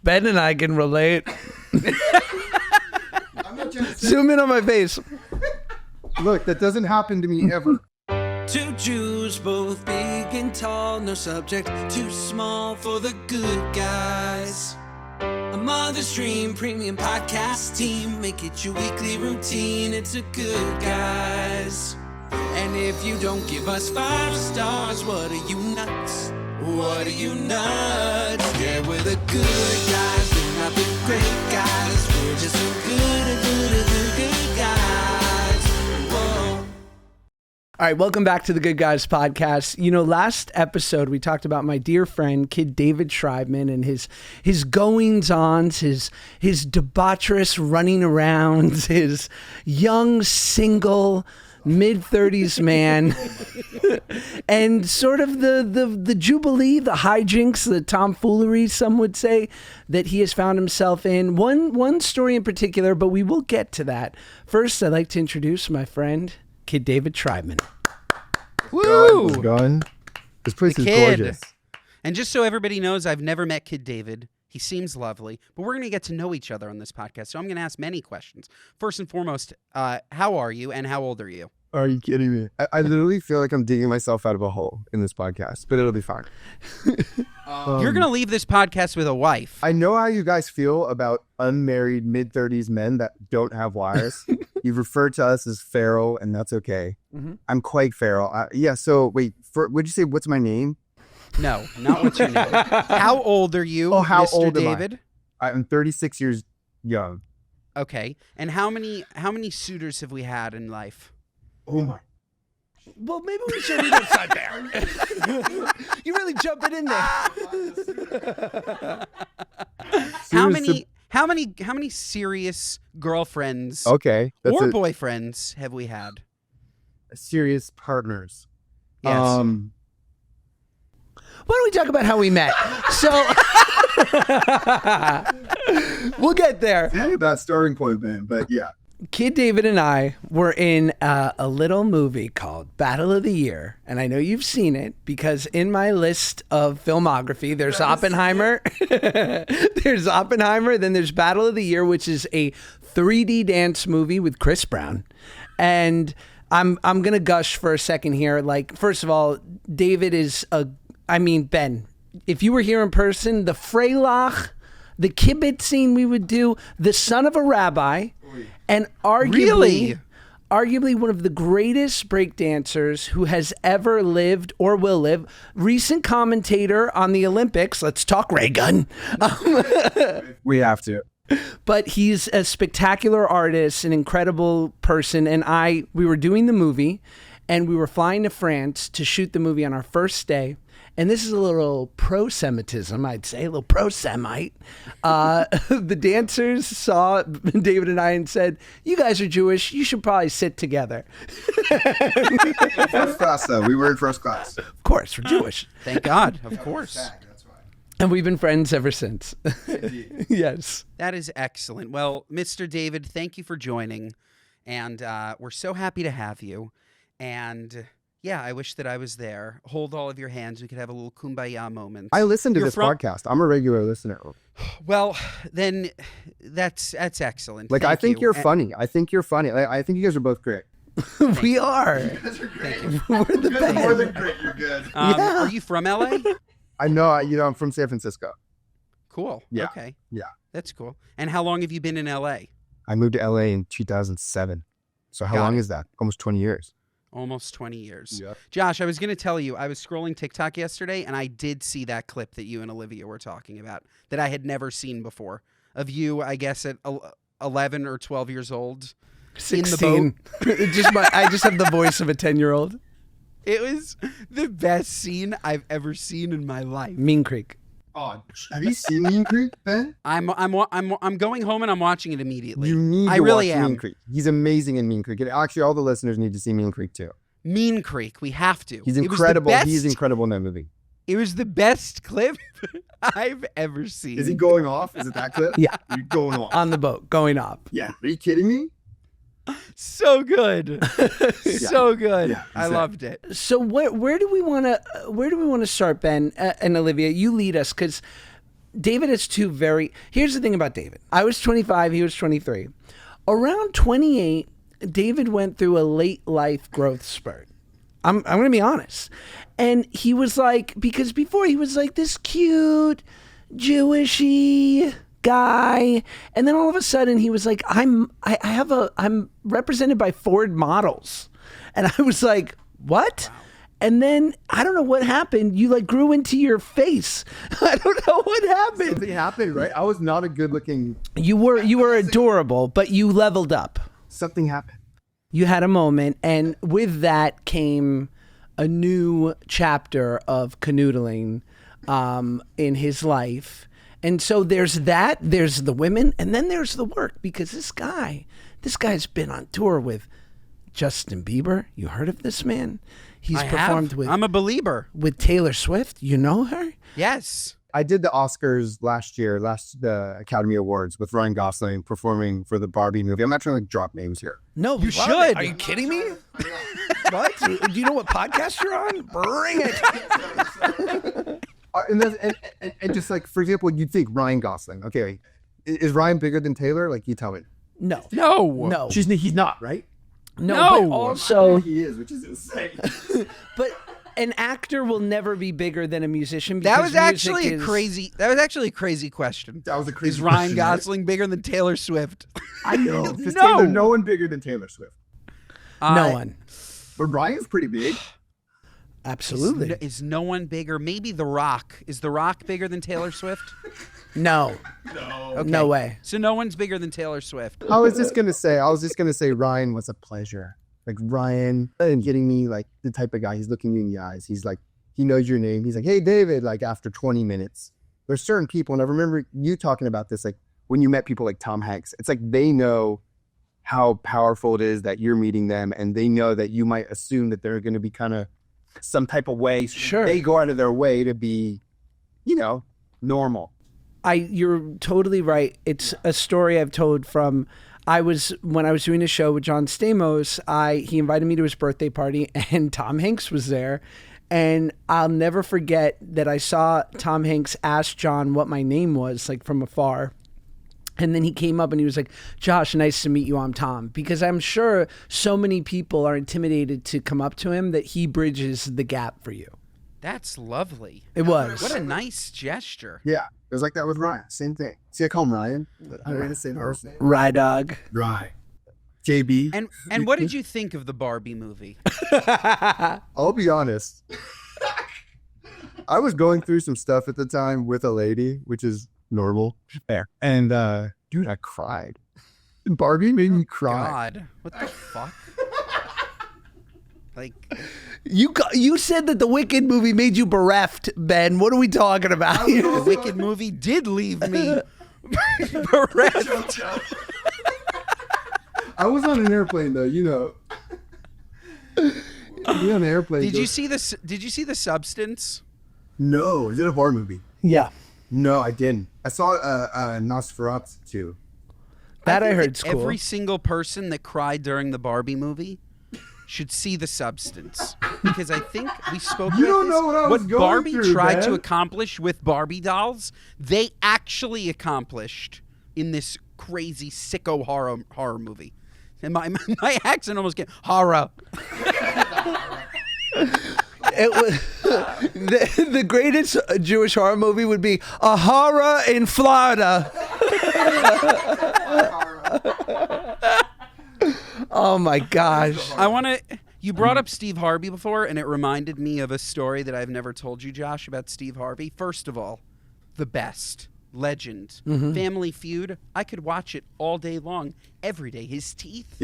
Ben and I can relate. I'm not trying to say. Zoom in on my face. Look, that doesn't happen to me ever. Two Jews, both big and tall, no subject too small for the good guys. A Mother's Dream premium podcast team, make it your weekly routine, it's a Good Guys. And if you don't give us 5 stars, what are you nuts? What are you nuts? Yeah, we're the good guys, we're not the great guys, we're just the good guys. Whoa. All right, welcome back to the Good Guys podcast. You know, last episode we talked about my dear friend Kid David Shreibman and his goings-ons, his debaucherous running around, his young single mid-30s man, and sort of the jubilee, the hijinks, the tomfoolery, some would say, that he has found himself in. One story in particular, but we will get to that. First, I'd like to introduce my friend Kid David Shreibman. Woo! Gun. This place is gorgeous. And just so everybody knows, I've never met Kid David. He seems lovely, but we're going to get to know each other on this podcast, so I'm going to ask many questions. First and foremost, how are you and how old are you? Are you kidding me? I literally feel like I'm digging myself out of a hole in this podcast, but it'll be fine. You're going to leave this podcast with a wife. I know how you guys feel about unmarried mid-30s men that don't have wives. You've referred to us as feral, and that's okay. Mm-hmm. I'm quite feral. So wait, would you say what's my name? No, not what's your name. How old are you, how Mr. old David? I'm 36 years young. Okay. And how many suitors have we had in life? Oh my. Well, maybe we should leave it right there. You really jumping in there. How many serious girlfriends or boyfriends have we had? Serious partners. Yes. Why don't we talk about how we met? So we'll get there. It's about starting point, man, but yeah. Kid David and I were in a little movie called Battle of the Year, and I know you've seen it because in my list of filmography, there's Oppenheimer, there's Oppenheimer, then there's Battle of the Year, which is a 3D dance movie with Chris Brown, and I'm gonna gush for a second here. Like, first of all, David is Ben, if you were here in person, the Freilach, the kibitzing we would do, the son of a rabbi, and arguably one of the greatest breakdancers who has ever lived or will live, recent commentator on the Olympics. Let's talk Raygun. We have to. But he's a spectacular artist, an incredible person. And we were doing the movie, and we were flying to France to shoot the movie on our first day. And this is a little pro-Semitism, I'd say, a little pro-Semite. The dancers saw David and I and said, "You guys are Jewish. You should probably sit together." First class, though. We were in first class. Of course, we're Jewish. Thank God, of course. That's why. And we've been friends ever since. Yes. That is excellent. Well, Mr. David, thank you for joining. And we're so happy to have you. And yeah, I wish that I was there. Hold all of your hands. We could have a little kumbaya moment. I listen to this podcast. I'm a regular listener. Well, then that's excellent. Like, I think you're funny. I think you're funny. I think you guys are both great. We are. You guys are great. We're the best. More than great. You're good. Are you from LA? I know. I'm from San Francisco. Cool. Yeah. Okay. Yeah. That's cool. And how long have you been in LA? I moved to LA in 2007. So how long is that? Almost 20 years. Almost 20 years. Yeah. Josh, I was going to tell you, I was scrolling TikTok yesterday, and I did see that clip that you and Olivia were talking about that I had never seen before of you, I guess, at 11 or 12 years old. 16. In the boat. I just have the voice of a 10-year-old. It was the best scene I've ever seen in my life. Mean Creek. Oh, have you seen Mean Creek, Ben? I'm going home and I'm watching it immediately. You need I to really watch am. Mean Creek. He's amazing in Mean Creek. And actually, all the listeners need to see Mean Creek too. Mean Creek, we have to. He's incredible. He's incredible in that movie. It was the best clip I've ever seen. Is he going off? Is it that clip? Yeah. You're going off. On the boat, going off. Yeah. Are you kidding me? So good. So good. Yeah, I loved it. So where do we want to start, Ben and Olivia? You lead us, because David is two very. Here's the thing about David. I was 25. He was 23. Around 28, David went through a late life growth spurt. I'm going to be honest. And he was like, because before he was like this cute, Jewishy guy, and then all of a sudden he was like, I'm represented by Ford models, and I was like, what? Wow. And then I don't know what happened. You like grew into your face. I don't know what happened. Something happened, right? I was not a good looking. You were adorable, but you leveled up. Something happened. You had a moment, and with that came a new chapter of canoodling in his life. And so there's that, there's the women, and then there's the work, because this guy's been on tour with Justin Bieber. You heard of this man? He's performed with. I'm a believer. With Taylor Swift. You know her? Yes. I did the Oscars the Academy Awards with Ryan Gosling performing for the Barbie movie. I'm not trying to like, drop names here. No, you should. Are you kidding me? What? Do you know what podcast you're on? Bring it. And just like, for example, you'd think Ryan Gosling. Okay, is Ryan bigger than Taylor? Like, you tell me. No. He's not, right? No. But also he is, which is insane. But an actor will never be bigger than a musician. That was actually a crazy question. That was a crazy. Is Ryan question, Gosling bigger than Taylor Swift? I know. No one bigger than Taylor Swift. No one. But Ryan's pretty big. Absolutely. Is no one bigger? Maybe The Rock. Is The Rock bigger than Taylor Swift? No. Okay. No way. So no one's bigger than Taylor Swift. I was just gonna say Ryan was a pleasure. Like Ryan and getting me like the type of guy, he's looking you in the eyes. He's like, he knows your name. He's like, hey David, like after 20 minutes. There's certain people, and I remember you talking about this, like when you met people like Tom Hanks, it's like they know how powerful it is that you're meeting them, and they know that you might assume that they're gonna be kind of some type of way. Sure. They go out of their way to be, normal. You're totally right. It's a story I've told from when I was doing a show with John Stamos, he invited me to his birthday party, and Tom Hanks was there. And I'll never forget that I saw Tom Hanks ask John what my name was, like from afar. And then he came up and he was like, Josh, nice to meet you. I'm Tom. Because I'm sure so many people are intimidated to come up to him that he bridges the gap for you. That's lovely. It was. What a nice gesture. Yeah. It was like that with Ryan. Same thing. See, I call him Ryan. But I don't even say the first name. Rye dog. Rye. JB. And what did you think of the Barbie movie? I'll be honest. I was going through some stuff at the time with a lady, which is normal. Fair. And dude, I cried. Barbie made me cry. God, what the fuck? Like, you said that the Wicked movie made you bereft, Ben. What are we talking about? The Wicked movie did leave me bereft. I was on an airplane though, Be on an airplane. Did you see this? Did you see The Substance? No. Is it a horror movie? Yeah. No, I didn't. I saw Nosferatu too. That I heard's cool. Every single person that cried during the Barbie movie should see The Substance, because I think we spoke about don't know what I was going Barbie through, tried to man. accomplish with Barbie dolls, they actually accomplished in this crazy sicko horror movie. And my accent almost came horror. It was the greatest Jewish horror movie would be a horror in Florida. Oh my gosh. You brought up Steve Harvey before, and it reminded me of a story that I've never told you, Josh, about Steve Harvey. First of all, the best. Legend. Family Feud. I could watch it all day long, every day. His teeth.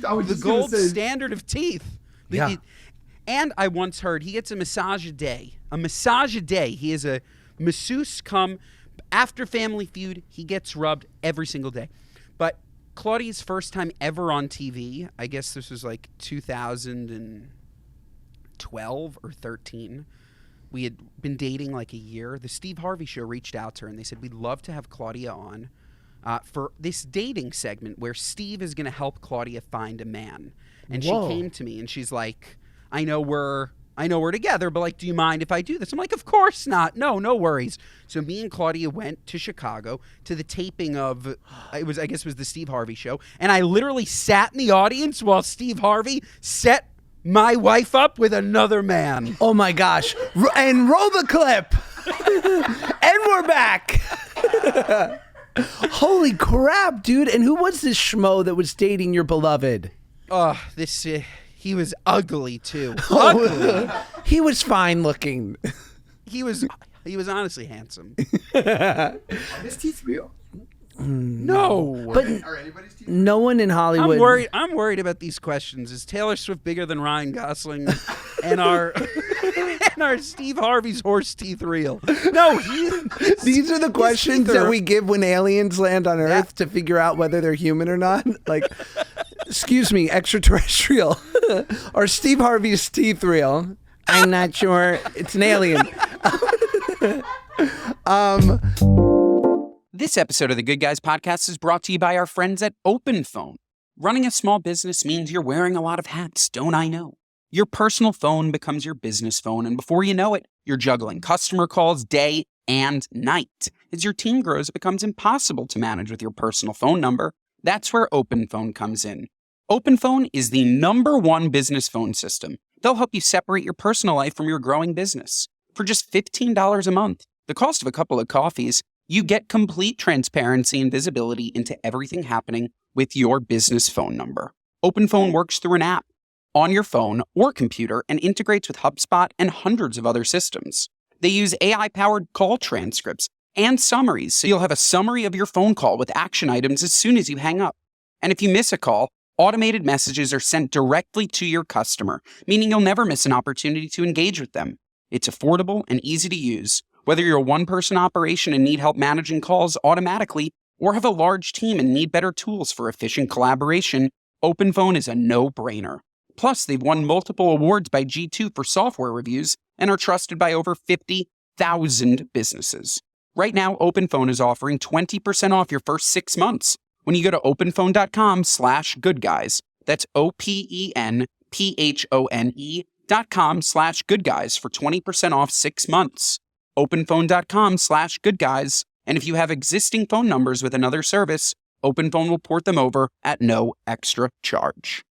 I was the just gold gonna say. standard of teeth. Yeah. And I once heard he gets a massage a day. A massage a day. He is a masseuse come after Family Feud. He gets rubbed every single day. But Claudia's first time ever on TV, I guess this was like 2012 or 13. We had been dating like a year. The Steve Harvey Show reached out to her, and they said, we'd love to have Claudia on for this dating segment where Steve is going to help Claudia find a man. And Whoa. she came to me, and she's like, I know we're I know we're together, but like, do you mind if I do this? I'm like, of course not. No worries. So me and Claudia went to Chicago to the taping of, I guess it was the Steve Harvey show. And I literally sat in the audience while Steve Harvey set my wife up with another man. Oh my gosh. And roll the clip. And we're back. Holy crap, dude. And who was this schmo that was dating your beloved? He was ugly too. Ugly. He was fine looking. He was honestly handsome. His teeth real. No. But no one in Hollywood. I'm worried about these questions. Is Taylor Swift bigger than Ryan Gosling? And our Steve Harvey's horse teeth real? No, these are the questions that we give when aliens land on Earth to figure out whether they're human or not. Like, excuse me, extraterrestrial. Are Steve Harvey's teeth real? I'm not sure. It's an alien. This episode of the Good Guys podcast is brought to you by our friends at OpenPhone. Running a small business means you're wearing a lot of hats, don't I know? Your personal phone becomes your business phone, and before you know it, you're juggling customer calls day and night. As your team grows, it becomes impossible to manage with your personal phone number. That's where OpenPhone comes in. OpenPhone is the #1 business phone system. They'll help you separate your personal life from your growing business. For just $15 a month, the cost of a couple of coffees, you get complete transparency and visibility into everything happening with your business phone number. OpenPhone works through an app on your phone or computer and integrates with HubSpot and hundreds of other systems. They use AI-powered call transcripts and summaries, so you'll have a summary of your phone call with action items as soon as you hang up. And if you miss a call, automated messages are sent directly to your customer, meaning you'll never miss an opportunity to engage with them. It's affordable and easy to use. Whether you're a one-person operation and need help managing calls automatically, or have a large team and need better tools for efficient collaboration, OpenPhone is a no-brainer. Plus, they've won multiple awards by G2 for software reviews and are trusted by over 50,000 businesses. Right now, OpenPhone is offering 20% off your first 6 months when you go to openphone.com/goodguys. That's OpenPhone.com/goodguys for 20% off 6 months. openphone.com/goodguys. And if you have existing phone numbers with another service, OpenPhone will port them over at no extra charge.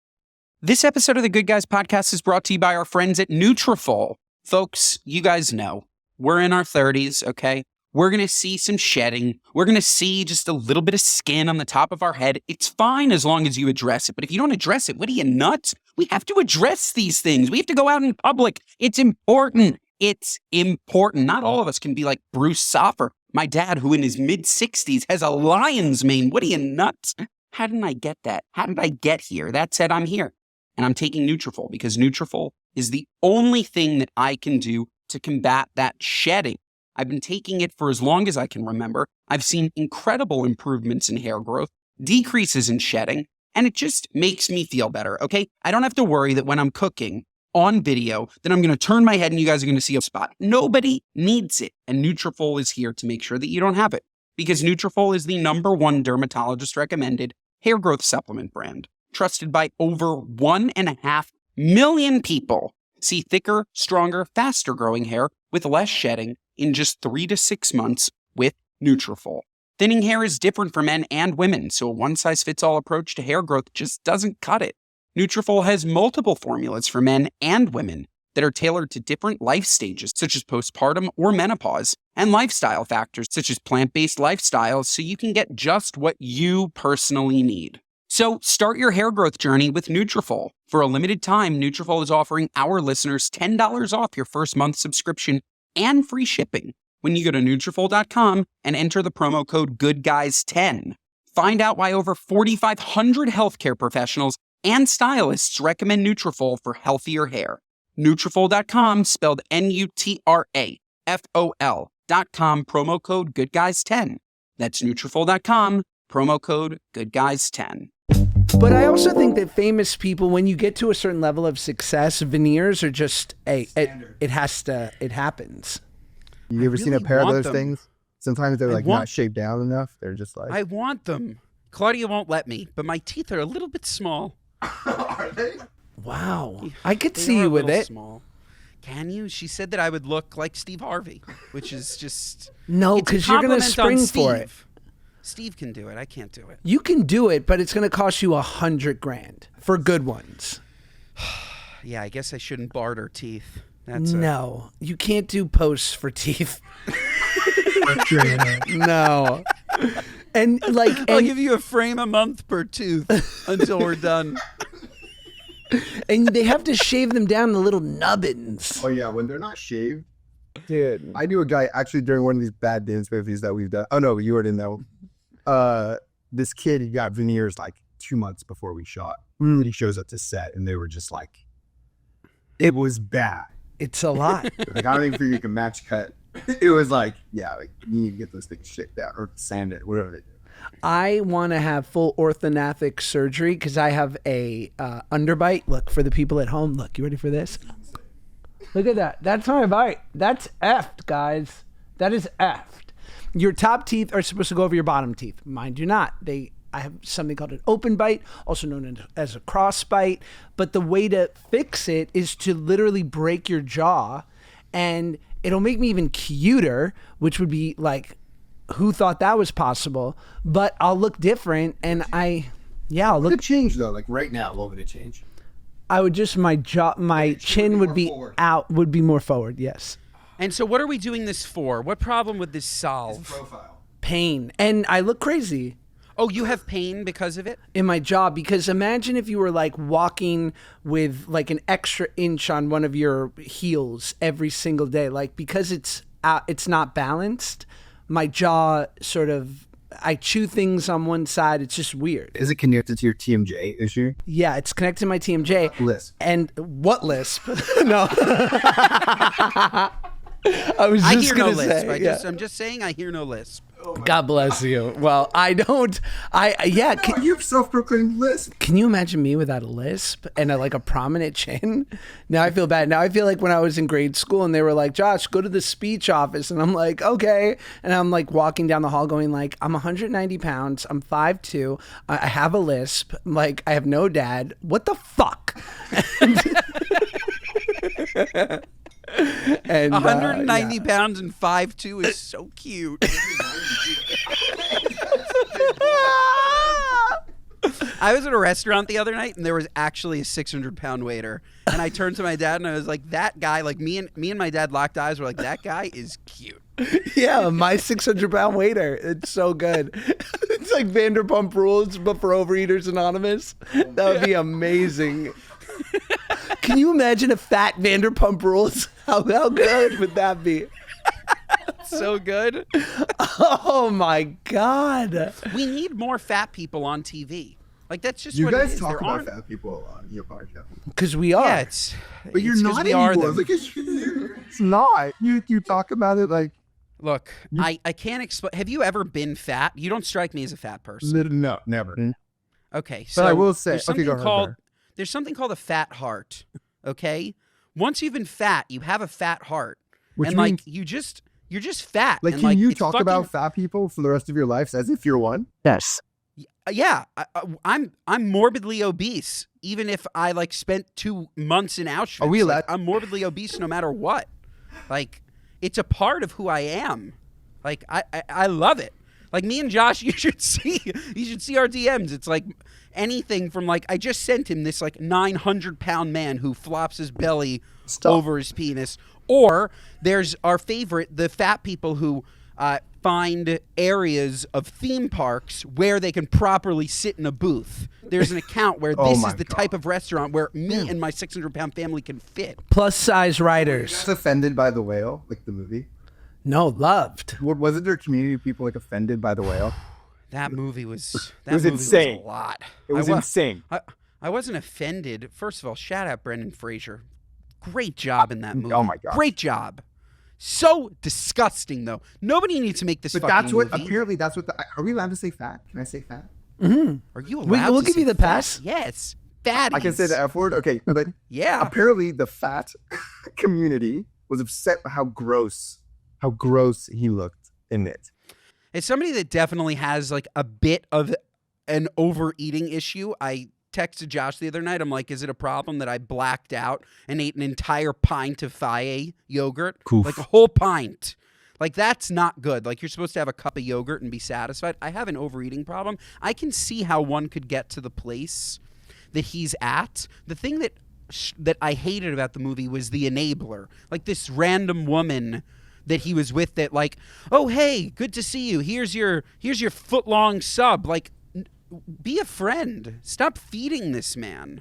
This episode of the Good Guys podcast is brought to you by our friends at Nutrafol. Folks, you guys know, we're in our 30s, okay? We're going to see some shedding. We're going to see just a little bit of skin on the top of our head. It's fine as long as you address it. But if you don't address it, what are you, nuts? We have to address these things. We have to go out in public. It's important. It's important. Not all of us can be like Bruce Soffer, my dad, who in his mid-60s has a lion's mane. What are you, nuts? How didn't I get that? How did I get here? That said, I'm here. And I'm taking Nutrafol because Nutrafol is the only thing that I can do to combat that shedding. I've been taking it for as long as I can remember. I've seen incredible improvements in hair growth, decreases in shedding, and it just makes me feel better, okay? I don't have to worry that when I'm cooking on video, that I'm going to turn my head and you guys are going to see a spot. Nobody needs it. And Nutrafol is here to make sure that you don't have it. Because Nutrafol is the #1 dermatologist recommended hair growth supplement brand. Trusted by over 1.5 million people. See thicker, stronger, faster growing hair with less shedding in just 3 to 6 months with Nutrafol. Thinning hair is different for men and women, so a one-size-fits-all approach to hair growth just doesn't cut it. Nutrafol has multiple formulas for men and women that are tailored to different life stages, such as postpartum or menopause, and lifestyle factors, such as plant-based lifestyles, so you can get just what you personally need. So start your hair growth journey with Nutrafol. For a limited time, Nutrafol is offering our listeners $10 off your first month subscription and free shipping when you go to Nutrafol.com and enter the promo code GOODGUYS10. Find out why over 4,500 healthcare professionals and stylists recommend Nutrafol for healthier hair. Nutrafol.com, spelled Nutrafol.com, promo code GOODGUYS10. That's Nutrafol.com, promo code GOODGUYS10. But I also think that famous people, when you get to a certain level of success, veneers are just it happens. You ever seen a pair of want those them. things? Sometimes they're like not shaped down enough. They're just like. I want them. Claudia won't let me, but my teeth are a little bit small. Are they? Wow. I could They see are you a with little it. Small. Can you? She said that I would look like Steve Harvey, which is just... No, it's a because you're going to compliment on spring for it. Steve. Steve can do it. I can't do it. You can do it, but it's going to cost you $100,000 for good ones. Yeah, I guess I shouldn't barter teeth. No, you can't do posts for teeth. No. And like, I'll give you a frame a month per tooth until we're done. And they have to shave them down to little nubbins. Oh yeah, when they're not shaved. Dude, I knew a guy actually during one of these bad dance movies that we've done. Oh no, you already know. This kid, he got veneers like 2 months before we shot. He shows up to set and they were just like, it was bad. It's a lot. Like, I don't even think you can match cut. It was like, yeah, like you need to get those things shaved out or sand it, whatever they do. I want to have full orthodontic surgery because I have a underbite. Look, for the people at home, look, you ready for this? Look at that. That's my bite. That's effed, guys. That is effed. Your top teeth are supposed to go over your bottom teeth. Mine do not. I have something called an open bite, also known as a cross bite. But the way to fix it is to literally break your jaw, and it'll make me even cuter, which would be like, who thought that was possible? But I'll look different, and I'll look. What would it change though? Like right now, what would it change? I would just my chin would be out, would be more forward. Yes. And so, what are we doing this for? What problem would this solve? His profile. Pain, and I look crazy. Oh, you have pain because of it? In my jaw, because imagine if you were like walking with like an extra inch on one of your heels every single day, like because it's not balanced. My jaw sort of, I chew things on one side. It's just weird. Is it connected to your TMJ issue? Yeah, it's connected to my TMJ. Lisp. And what lisp? No. I hear no lisp. Yeah. I'm just saying I hear no lisp. God bless you. Well, I don't. You have self-proclaimed lisp. Can you imagine me without a lisp and a prominent chin? Now I feel bad. Now I feel like when I was in grade school and they were like, Josh, go to the speech office. And I'm like, okay. And I'm like walking down the hall going like, I'm 190 pounds. I'm 5'2". I have a lisp. Like, I have no dad. What the fuck? And 190 pounds and 5'2" is so cute. I was at a restaurant the other night and there was actually a 600-pound waiter. And I turned to my dad and I was like, that guy, like me and my dad locked eyes. We're like, that guy is cute. Yeah, my 600-pound waiter. It's so good. It's like Vanderpump Rules, but for Overeaters Anonymous. That would be amazing. Can you imagine a fat Vanderpump Rules? How good would that be? So good. Oh my God. We need more fat people on TV. Like, that's just You what it guys is. talk There about aren't- fat people on your podcast. Because we are. Yeah, But you're it's 'cause not we are anymore. them. Look at you. It's not. You talk about it like... Look, I can't explain. Have you ever been fat? You don't strike me as a fat person. No, never. Okay, so But I will say... there's Okay, something go ahead. there's something called a fat heart. Okay, once you've been fat, you have a fat heart, Which and means- you're just fat. Like, and, can you it's talk fucking- about fat people for the rest of your life as if you're one? Yes. Yeah, I'm morbidly obese. Even if I spent 2 months in Auschwitz, Are we allowed- I'm morbidly obese no matter what. Like, it's a part of who I am. Like, I love it. Like, me and Josh, you should see our DMs. It's like anything from I just sent him this 900-pound man who flops his belly over his penis. Or there's our favorite, the fat people who find areas of theme parks where they can properly sit in a booth. There's an account where this is the type of restaurant where me and my 600-pound family can fit. Plus size riders. Just offended by the whale, like the movie. No, loved. Wasn't there a community of people offended by the whale? That movie was insane. Was a lot. It was insane. I wasn't offended. First of all, shout out Brendan Fraser. Great job in that movie. Oh my God. Great job. So disgusting though. Nobody needs to make this But fucking that's what, movie. apparently that's what are we allowed to say fat? Can I say fat? Are you allowed We'll to give say you the fat? pass. Yes. Fatties. I can say the F word? Okay. But Yeah. apparently the fat community was upset by how gross he looked in it. As somebody that definitely has a bit of an overeating issue, I texted Josh the other night. I'm like, is it a problem that I blacked out and ate an entire pint of Faye yogurt? Oof. Like a whole pint. Like, that's not good. Like, you're supposed to have a cup of yogurt and be satisfied. I have an overeating problem. I can see how one could get to the place that he's at. The thing that I hated about the movie was the enabler. Like, this random woman that he was with that, like, oh, hey, good to see you. Here's your foot-long sub. Like, be a friend. Stop feeding this man.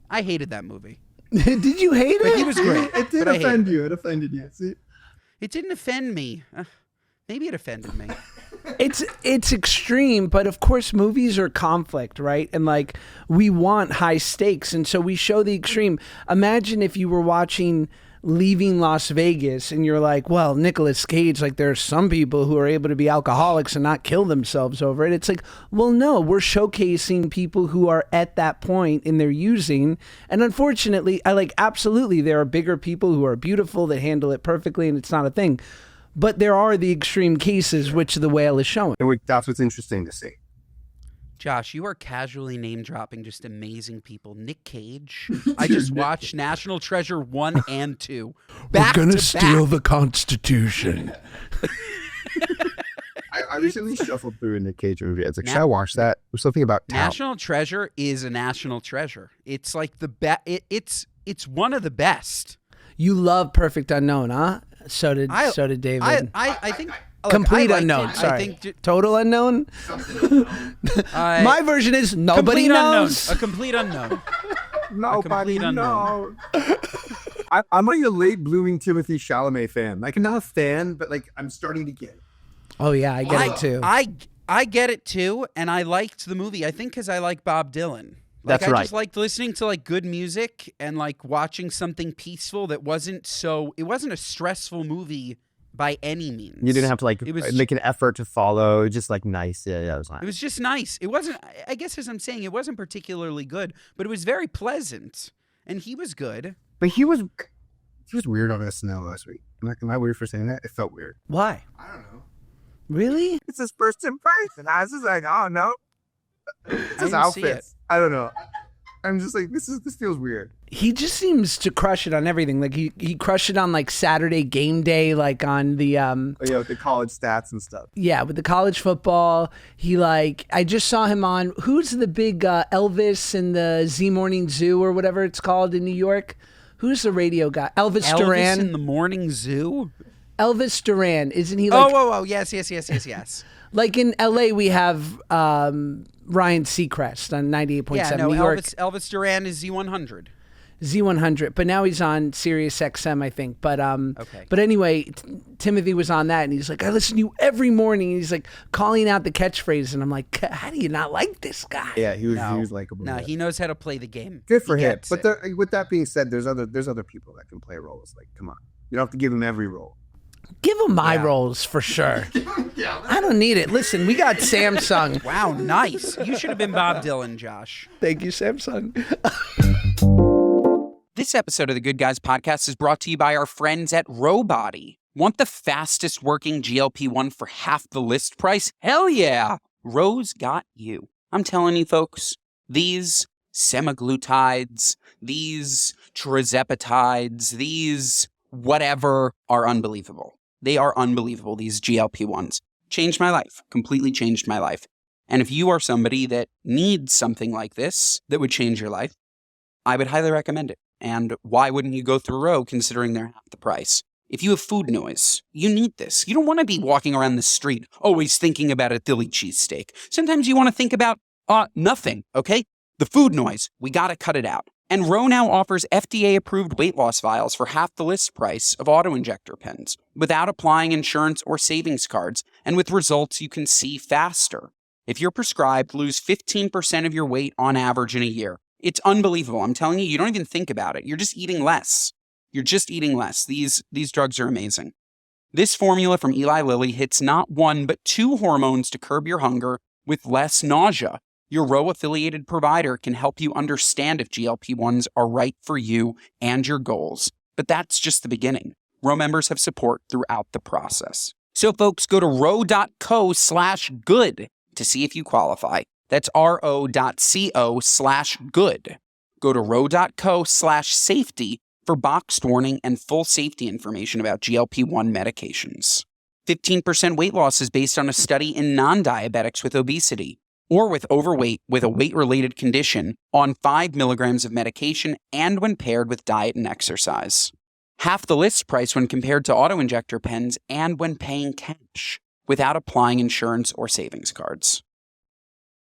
I hated that movie. Did you hate But it? he was great. It did but I hated offend you. It offended you. See? It didn't offend me. Maybe it offended me. It's extreme, but of course movies are conflict, right? And like we want high stakes, and so we show the extreme. Imagine if you were watching Leaving Las Vegas and you're like, well, Nicolas Cage, like there's some people who are able to be alcoholics and not kill themselves over it. It's like, well, no, we're showcasing people who are at that point in their using. And unfortunately, absolutely, there are bigger people who are beautiful that handle it perfectly and it's not a thing. But there are the extreme cases, which the whale is showing. And that's what's interesting to see. Josh, you are casually name-dropping just amazing people. Nick Cage. I just watched National Treasure 1 and 2. Back We're gonna to steal back. the Constitution. I recently shuffled through a Nick Cage movie. It's like, should I watch that? There's something about town. National Treasure is a national treasure. It's like the best. It's one of the best. You love Perfect Unknown, huh? So did David. I think. Look, Complete I liked unknown. it. Sorry. I think Total unknown. My version is nobody complete knows. Unknown. A complete unknown. Nobody complete knows. I'm like a late blooming Timothy Chalamet fan. Like, not a fan, but like I'm starting to get it. Oh yeah, I get it too. I get it too, and I liked the movie. I think because I like Bob Dylan. Like, That's I right. just liked listening to like good music and like watching something peaceful that wasn't so. It wasn't a stressful movie by any means. You didn't have to like It was- make an effort to follow. Just like nice. Yeah, it was nice. It was just nice. It wasn't. I guess as I'm saying, it wasn't particularly good, but it was very pleasant, and he was good. But he was weird on SNL last week. Am I weird for saying that? It felt weird. Why? I don't know. Really? It's his first impression. I was just like, oh no. It's his didn't see outfits. I don't know. I'm just like, this feels weird. He just seems to crush it on everything. Like he crushed it on like Saturday game day, like on the With the college stats and stuff. yeah, with the college football. I just saw him on who's the big Elvis and the Z Morning Zoo or whatever it's called in New York. Who's the radio guy? Elvis Duran. Elvis in the Morning Zoo. Elvis Duran, isn't he like? Oh, yes. Like in L.A. we have Ryan Seacrest on 98.7 Yeah, no, New York. Elvis Duran is Z100. Z100, but now he's on Sirius XM, I think. But Okay. But anyway, Timothy was on that, and he's like, I listen to you every morning. And he's like calling out the catchphrase, and I'm like, how do you not like this guy? Yeah, he was likable. No, he knows how to play the game. Good for He him. gets But it. with that being said, there's other people that can play roles. Like, come on, you don't have to give him every role. Give him my Yeah. roles for sure. I don't need it. Listen, we got Samsung. Wow, nice. You should have been Bob Dylan, Josh. Thank you, Samsung. This episode of the Good Guys podcast is brought to you by our friends at Robody. Want the fastest working GLP-1 for half the list price? Hell yeah! Ro's got you. I'm telling you, folks, these semaglutides, these tirzepatides, these whatever are unbelievable. They are unbelievable, these GLP-1s. Changed my life. Completely changed my life. And if you are somebody that needs something like this that would change your life, I would highly recommend it. And why wouldn't you go through Ro considering they're half the price? If you have food noise, you need this. You don't want to be walking around the street always thinking about a Philly cheesesteak. Sometimes you want to think about nothing, okay? The food noise, we got to cut it out. And Ro now offers FDA-approved weight loss vials for half the list price of auto-injector pens without applying insurance or savings cards and with results you can see faster. If you're prescribed, lose 15% of your weight on average in a year. It's unbelievable. I'm telling you, you don't even think about it. You're just eating less. You're just eating less. These drugs are amazing. This formula from Eli Lilly hits not one, but 2 hormones to curb your hunger with less nausea. Your Ro-affiliated provider can help you understand if GLP-1s are right for you and your goals. But that's just the beginning. Ro members have support throughout the process. So folks, go to ro.co/good to see if you qualify. That's ro.co/good. Go to ro.co/safety for boxed warning and full safety information about GLP-1 medications. 15% weight loss is based on a study in non-diabetics with obesity or with overweight with a weight-related condition on 5 milligrams of medication and when paired with diet and exercise. Half the list price when compared to auto-injector pens and when paying cash without applying insurance or savings cards.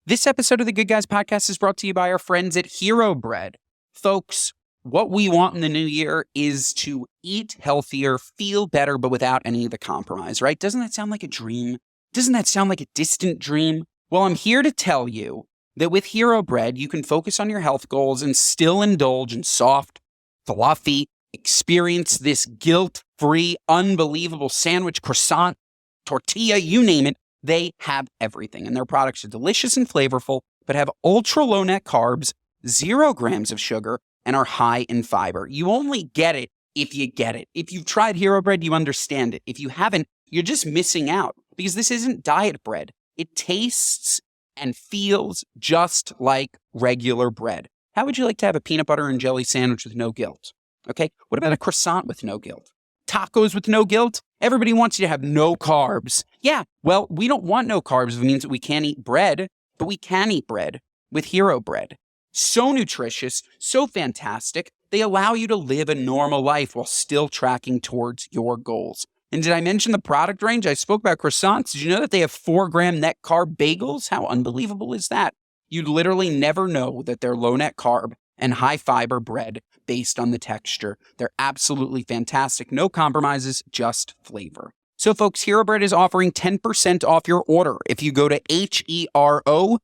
This episode of the Good Guys Podcast is brought to you by our friends at Hero Bread. Folks, what we want in the new year is to eat healthier, feel better, but without any of the compromise, right? Doesn't that sound like a dream? Doesn't that sound like a distant dream? Well, I'm here to tell you that with Hero Bread, you can focus on your health goals and still indulge in soft, fluffy, experience this guilt-free, unbelievable sandwich, croissant, tortilla, you name it. They have everything, and their products are delicious and flavorful, but have ultra-low net carbs, 0 grams of sugar, and are high in fiber. You only get it if you get it. If you've tried Hero Bread, you understand it. If you haven't, you're just missing out, because this isn't diet bread. It tastes and feels just like regular bread. How would you like to have a peanut butter and jelly sandwich with no guilt? Okay, what about a croissant with no guilt? Tacos with no guilt? Everybody wants you to have no carbs. Yeah, well, we don't want no carbs if it means that we can't eat bread, but we can eat bread with Hero Bread. So nutritious, so fantastic, they allow you to live a normal life while still tracking towards your goals. And did I mention the product range? I spoke about croissants. Did you know that they have 4-gram net carb bagels? How unbelievable is that? You'd literally never know that they're low net carb and high fiber bread based on the texture. They're absolutely fantastic. No compromises, just flavor. So folks, Hero Bread is offering 10% off your order if you go to hero.co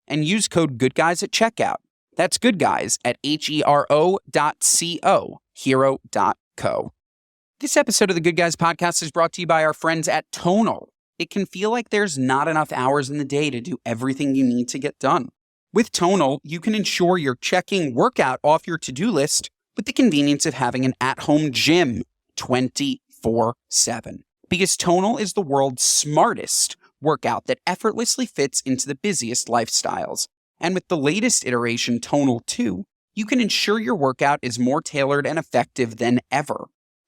and use code GOODGUYS at checkout. That's Good Guys at hero.co, hero.co. This episode of the Good Guys Podcast is brought to you by our friends at Tonal. It can feel like there's not enough hours in the day to do everything you need to get done. With Tonal, you can ensure you're checking workout off your to-do list with the convenience of having an at-home gym 24/7. Because Tonal is the world's smartest workout that effortlessly fits into the busiest lifestyles. And with the latest iteration, Tonal 2, you can ensure your workout is more tailored and effective than ever.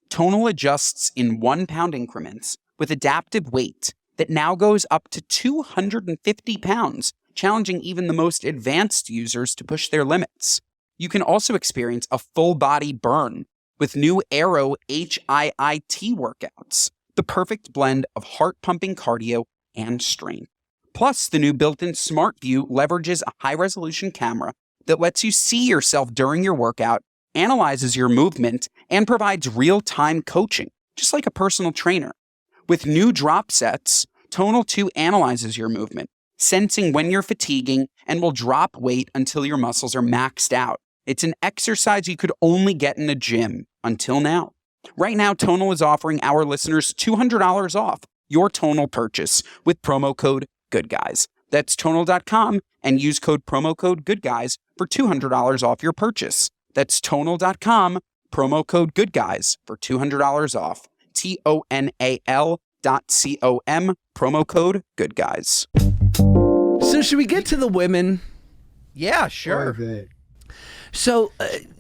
Tonal adjusts in 1-pound increments with adaptive weight that now goes up to 250 pounds, challenging even the most advanced users to push their limits. You can also experience a full-body burn with new Aero HIIT workouts, the perfect blend of heart-pumping cardio and strength. Plus, the new built-in Smart View leverages a high-resolution camera that lets you see yourself during your workout, analyzes your movement, and provides real-time coaching, just like a personal trainer. With new drop sets, Tonal 2 analyzes your movement, sensing when you're fatiguing, and will drop weight until your muscles are maxed out. It's an exercise you could only get in a gym until now. Right now, Tonal is offering our listeners $200 off your Tonal purchase with promo code GOODGUYS. That's Tonal.com and use promo code GOODGUYS for $200 off your purchase. That's Tonal.com, promo code GOODGUYS for $200 off. TONAL.com, promo code GOODGUYS. So should we get to the women? Yeah, sure. So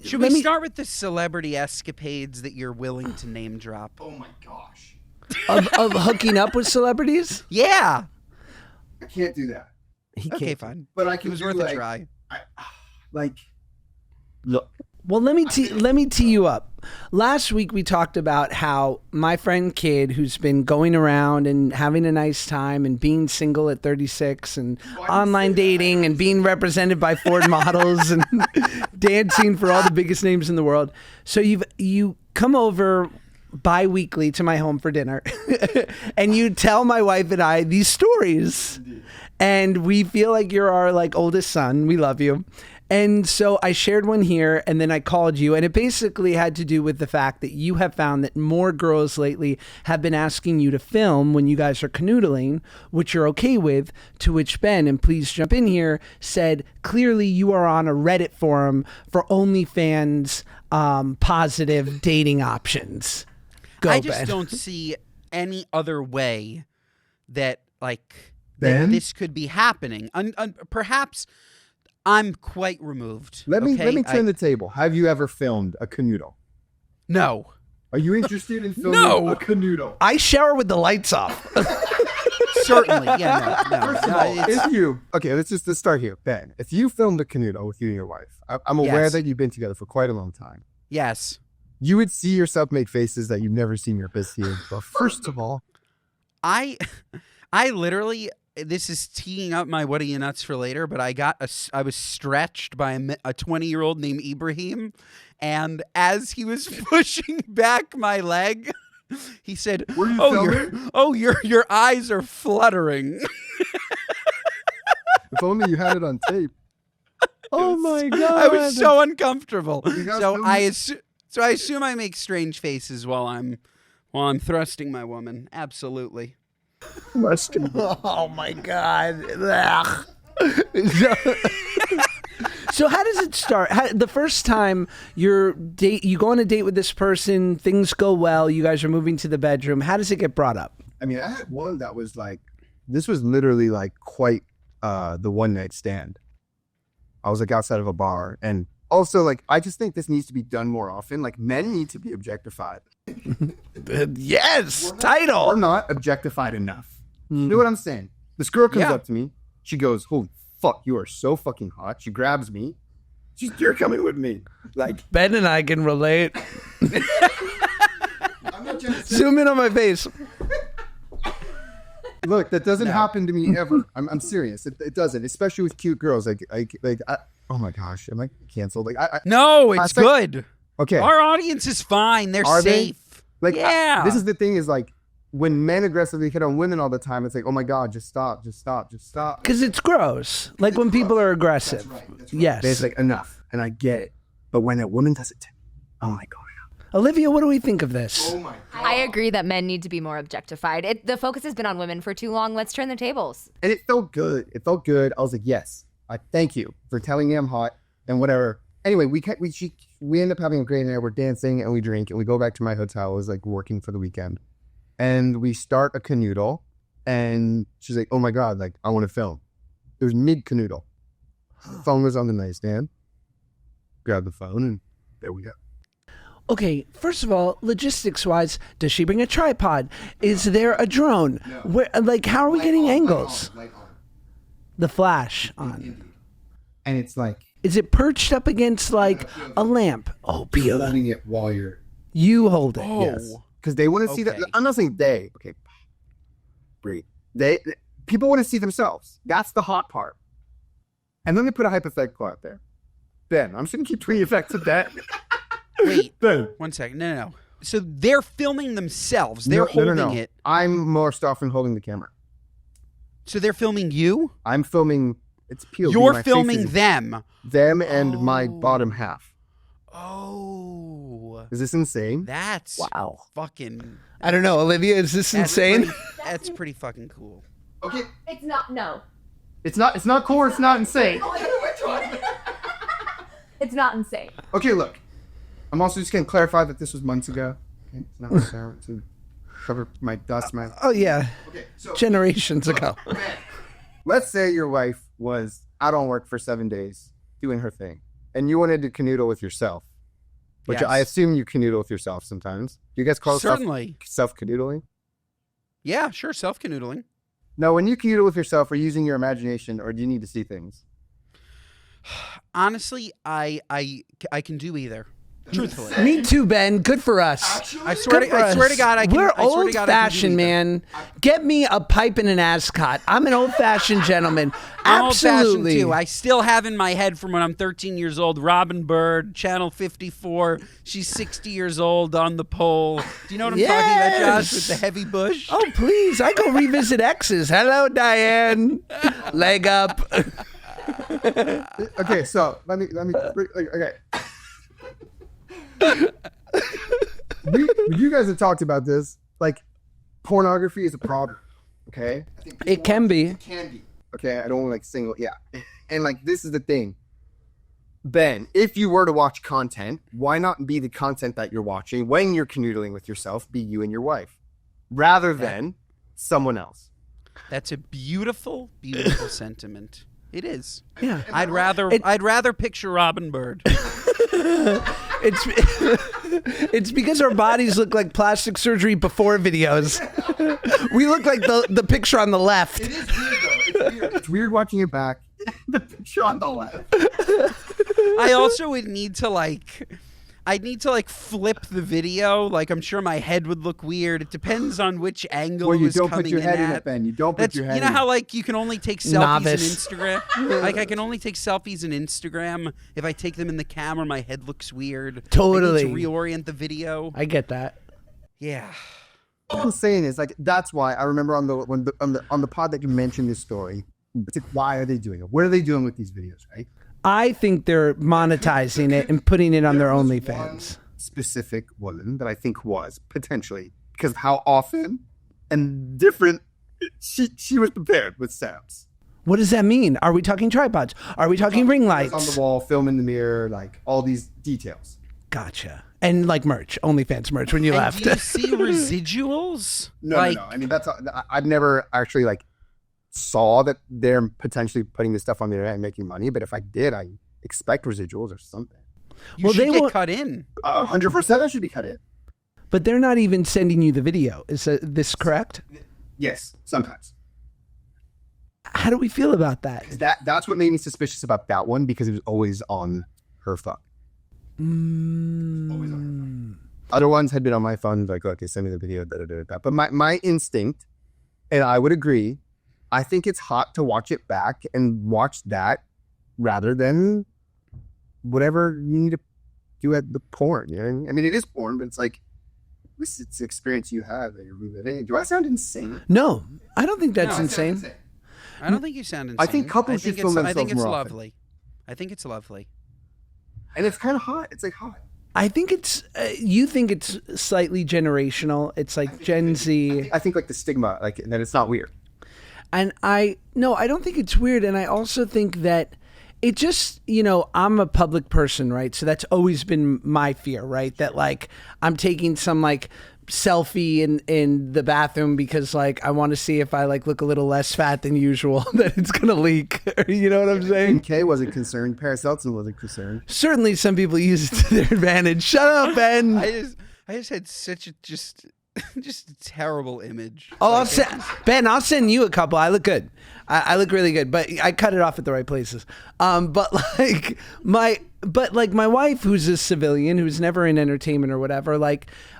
Should we start with the celebrity escapades that you're willing to name drop? Oh my gosh. of hooking up with celebrities? Yeah. I can't do that. Okay, fine. But I can It was do worth like, a try. Look. Well, let me tee you up. Last week we talked about how my friend Kid, who's been going around and having a nice time and being single at 36 and online dating and being represented by Ford models and dancing for all the biggest names in the world. So you come over bi-weekly to my home for dinner and you tell my wife and I these stories. And we feel like you're our oldest son. We love you. And so I shared one here and then I called you, and it basically had to do with the fact that you have found that more girls lately have been asking you to film when you guys are canoodling, which you're okay with, to which Ben, and please jump in here, said, clearly you are on a Reddit forum for OnlyFans positive dating options. Go, I just Ben. don't see any other way that Ben? that this could be happening. Perhaps I'm quite removed. Let me turn I- the table. Have you ever filmed a canoodle? No. Are you interested in filming No. a canoodle? I shower with the lights off. Certainly. Yeah, no. First of all, let's start here. Ben, if you filmed a canoodle with you and your wife, I'm aware Yes. that you've been together for quite a long time. Yes. You would see yourself make faces that you've never seen your bestie in. But first of all, I literally, this is teeing up my what are you nuts for later, but I was stretched by a 20-year-old named Ibrahim, and as he was pushing back my leg, he said, Were you filming? Your eyes are fluttering." if only you had it on tape. Oh my God. I was so uncomfortable. You guys So filmed I assume I make strange faces while I'm thrusting my woman. Absolutely. Oh my God. Ugh. So how does it start? The first time you go on a date with this person, things go well, you guys are moving to the bedroom. How does it get brought up? I mean, I had one that was like, this was literally like quite the one night stand. I was like outside of a bar, and also like I just think this needs to be done more often. Like men need to be objectified. Yes, We're title. not objectified enough. You know what I'm saying? This girl comes Yeah. up to me. She goes, "Holy fuck, you are so fucking hot." She grabs me. You're coming with me. Like, Ben and I can relate. I'm not trying to say, Zoom in on my face. look, that doesn't happen to me ever. I'm serious. It doesn't, especially with cute girls. Oh my gosh, am I canceled? No, it's think- good. Okay. Our audience is fine. They're Are they? safe. Like, Yeah. this is the thing is like, when men aggressively hit on women all the time, it's like, oh my God, just stop. Because it's gross. Like when people are aggressive. That's right. Yes. It's like, enough. And I get it. But when a woman does it, oh my God. Olivia, what do we think of this? Oh my God. I agree that men need to be more objectified. The focus has been on women for too long. Let's turn the tables. And it felt good. I was like, yes, I thank you for telling me I'm hot and whatever. Anyway, we end up having a great night. We're dancing and we drink and we go back to my hotel. I was like working for the weekend. And we start a canoodle and she's like, oh my God, like I want to film. It was mid canoodle. The phone was on the nightstand. Grab the phone and there we go. Okay, first of all, logistics-wise, does she bring a tripod? Is there a drone? No. Where, like, how are we getting angles? The flash on. And it's like, Is it perched up against, like, a lamp? Oh, you're POV. holding it while you're, You hold it. yes. Because they want to see that. Okay. I'm not saying they. Okay. Breathe. People want to see themselves. That's the hot part. And let me put a hypothetical out there. Ben, I'm just going to keep tweeting effects of that. Wait, Ben. 1 second. No. So they're filming themselves. They're holding it. I'm most often holding the camera. So they're filming you? I'm filming. It's POV. You're my face filming is them. them and my Oh. bottom half. Oh. Is this insane? That's Wow. fucking I don't know, Olivia, is this that's insane? That's pretty fucking cool. Okay. It's not, no. It's not cool. It's not insane. It's not insane. Okay, look. I'm also just going to clarify that this was months ago. Okay, it's not necessary to cover my dust. Oh, yeah. Okay, so Generations ago. let's say your wife was out on work for 7 days doing her thing, and you wanted to canoodle with yourself, which Yes. I assume you canoodle with yourself sometimes. Do you guys call it Certainly. self-canoodling? Yeah, sure. Self-canoodling. No, when you canoodle with yourself, are you using your imagination, or do you need to see things? Honestly, I can do either. Truthfully. Me too, Ben. Good for us. I swear Good to for us. God, I can. We're I swear to God, I can do old-fashioned, either. man. Get me a pipe and an ascot. I'm an old-fashioned gentleman. I'm old-fashioned Absolutely. too. I still have in my head from when I'm 13 years old, Robin Bird, Channel 54. She's 60 years old on the pole. Do you know what I'm talking about, Josh? With the Yes. heavy bush. Oh, please. I go revisit exes. Hello, Diane. Leg up. Okay, so let me. Okay. You guys have talked about this. Like, pornography is a problem. Okay, I think It can be. It can be. Okay, I don't want to like single. Yeah, and like this is the thing. Ben, if you were to watch content, why not be the content that you're watching when you're canoodling with yourself? Be you and your wife, rather than someone else. That's a beautiful, beautiful sentiment. It is. Yeah. I'd rather picture Robin Bird. It's it's because our bodies look like plastic surgery before videos. We look like the picture on the left. It is weird though. It's weird. It's weird watching it back. The picture on the left. I also would need to I'd need to flip the video. I'm sure my head would look weird. It depends on which angle Well, it you was don't coming put your head in at. it, Ben. You don't put your head You know in how it. you can only take selfies Novice. in Instagram? I can only take selfies in Instagram. If I take them in the camera, my head looks weird. Totally. I need to reorient the video. I get that. Yeah. What I'm saying is that's why I remember on the pod that you mentioned this story. It's why are they doing it? What are they doing with these videos, right? I think they're monetizing it and putting it on their There was OnlyFans. one specific woman that I think was potentially because of how often and different she was prepared with Sam's. What does that mean? Are we talking tripods? Are we talking ring lights? On the wall, film in the mirror, all these details. Gotcha. And merch, OnlyFans merch when you And left. do you see residuals? No. I mean, I've never actually saw that they're potentially putting this stuff on the internet and making money. But if I did, I expect residuals or something. You should get cut in. 100% that should be cut in. But they're not even sending you the video. Is this correct? Yes, sometimes. How do we feel about that? That's what made me suspicious about that one because it was always on her phone. Always on her phone. Other ones had been on my phone, okay, send me the video, da. But my instinct, and I would agree, I think it's hot to watch it back and watch that rather than whatever you need to do at the porn. You know? I mean, it is porn, but it's it's the experience you have that you're reliving. Do I sound insane? No, I don't think that's No, I sound insane. I don't think you sound insane. I think couples should film I think themselves it's more often. lovely. I think it's lovely. And it's kind of hot. It's hot. I think it's, you think it's slightly generational. It's Gen Z. I think the stigma, that it's not weird. And I don't think it's weird. And I also think that it just, I'm a public person, right? So that's always been my fear, right? That I'm taking some selfie in the bathroom because I want to see if I look a little less fat than usual, that it's going to leak. You know what I'm saying? Kay wasn't concerned. Paris Hilton wasn't concerned. Certainly some people use it to their advantage. Shut up, Ben. I just had such a just a terrible image. Oh, Ben, I'll send you a couple. I look good. I look really good, but I cut it off at the right places. But my wife, who's a civilian, who's never in entertainment or whatever,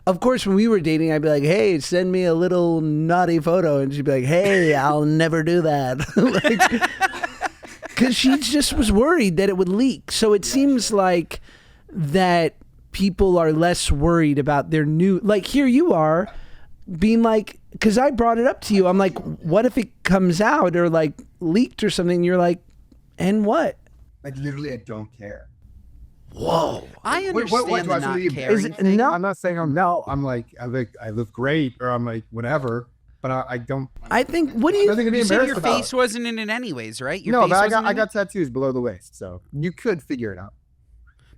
of course, when we were dating, I'd be like, hey, send me a little naughty photo. And she'd be like, hey, I'll never do that. Because she just was worried that it would leak. So it seems like that people are less worried about their new, here you are being because I brought it up to you. I'm like, what if it comes out or leaked or something? You're like, and what? Literally, I don't care. Whoa. I understand do I the not really- caring thing. No, I'm not saying I'm I look great or I'm whatever, but I don't. I think, what do you, Nothing to be You said your embarrassed about. face wasn't in it anyways, right? Your No, face but wasn't I in got it? tattoos below the waist, so you could figure it out.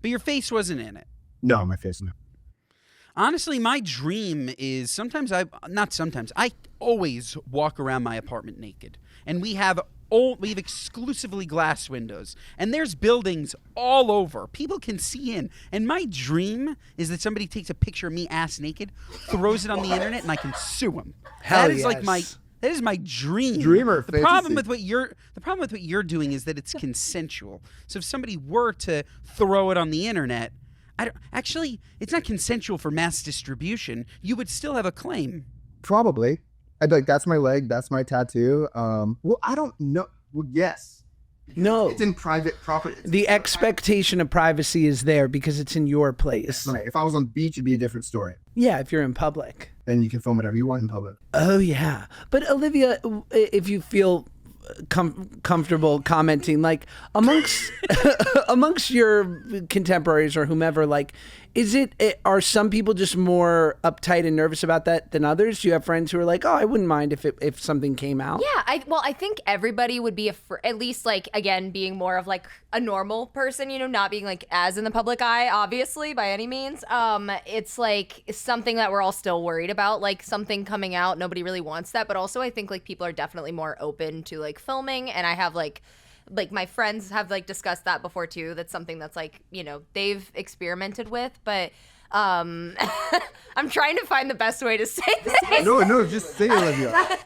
But your face wasn't in it. No, my face no. Honestly, my dream is I always walk around my apartment naked. And we have exclusively glass windows. And there's buildings all over. People can see in. And my dream is that somebody takes a picture of me ass naked, throws it on the internet, and I can sue them. Hell That is yes. that is my dream. Dreamer The problem fantasy. with what you're doing is that it's consensual. So if somebody were to throw it on the internet, actually, it's not consensual for mass distribution. You would still have a claim. Probably. I'd be like, that's my leg, that's my tattoo. Well, I don't know. Well, yes. no. It's in private property. The expectation of privacy is there because it's in your place. Right. If I was on the beach, it'd be a different story. Yeah, if you're in public. Then you can film whatever you want in public. Oh, yeah. But Olivia, if you feel comfortable commenting, amongst amongst your contemporaries or whomever, Are some people just more uptight and nervous about that than others? Do you have friends who are like, oh, I wouldn't mind if something came out? Yeah, I think everybody would be at least like, again, being more of like a normal person, not being like as in the public eye, obviously, by any means. It's like something that we're all still worried about, like something coming out. Nobody really wants that, but also I think like people are definitely more open to like filming, and I have like my friends have like discussed that before too. That's something that's like, they've experimented with, but I'm trying to find the best way to say this. No, just say it, Olivia.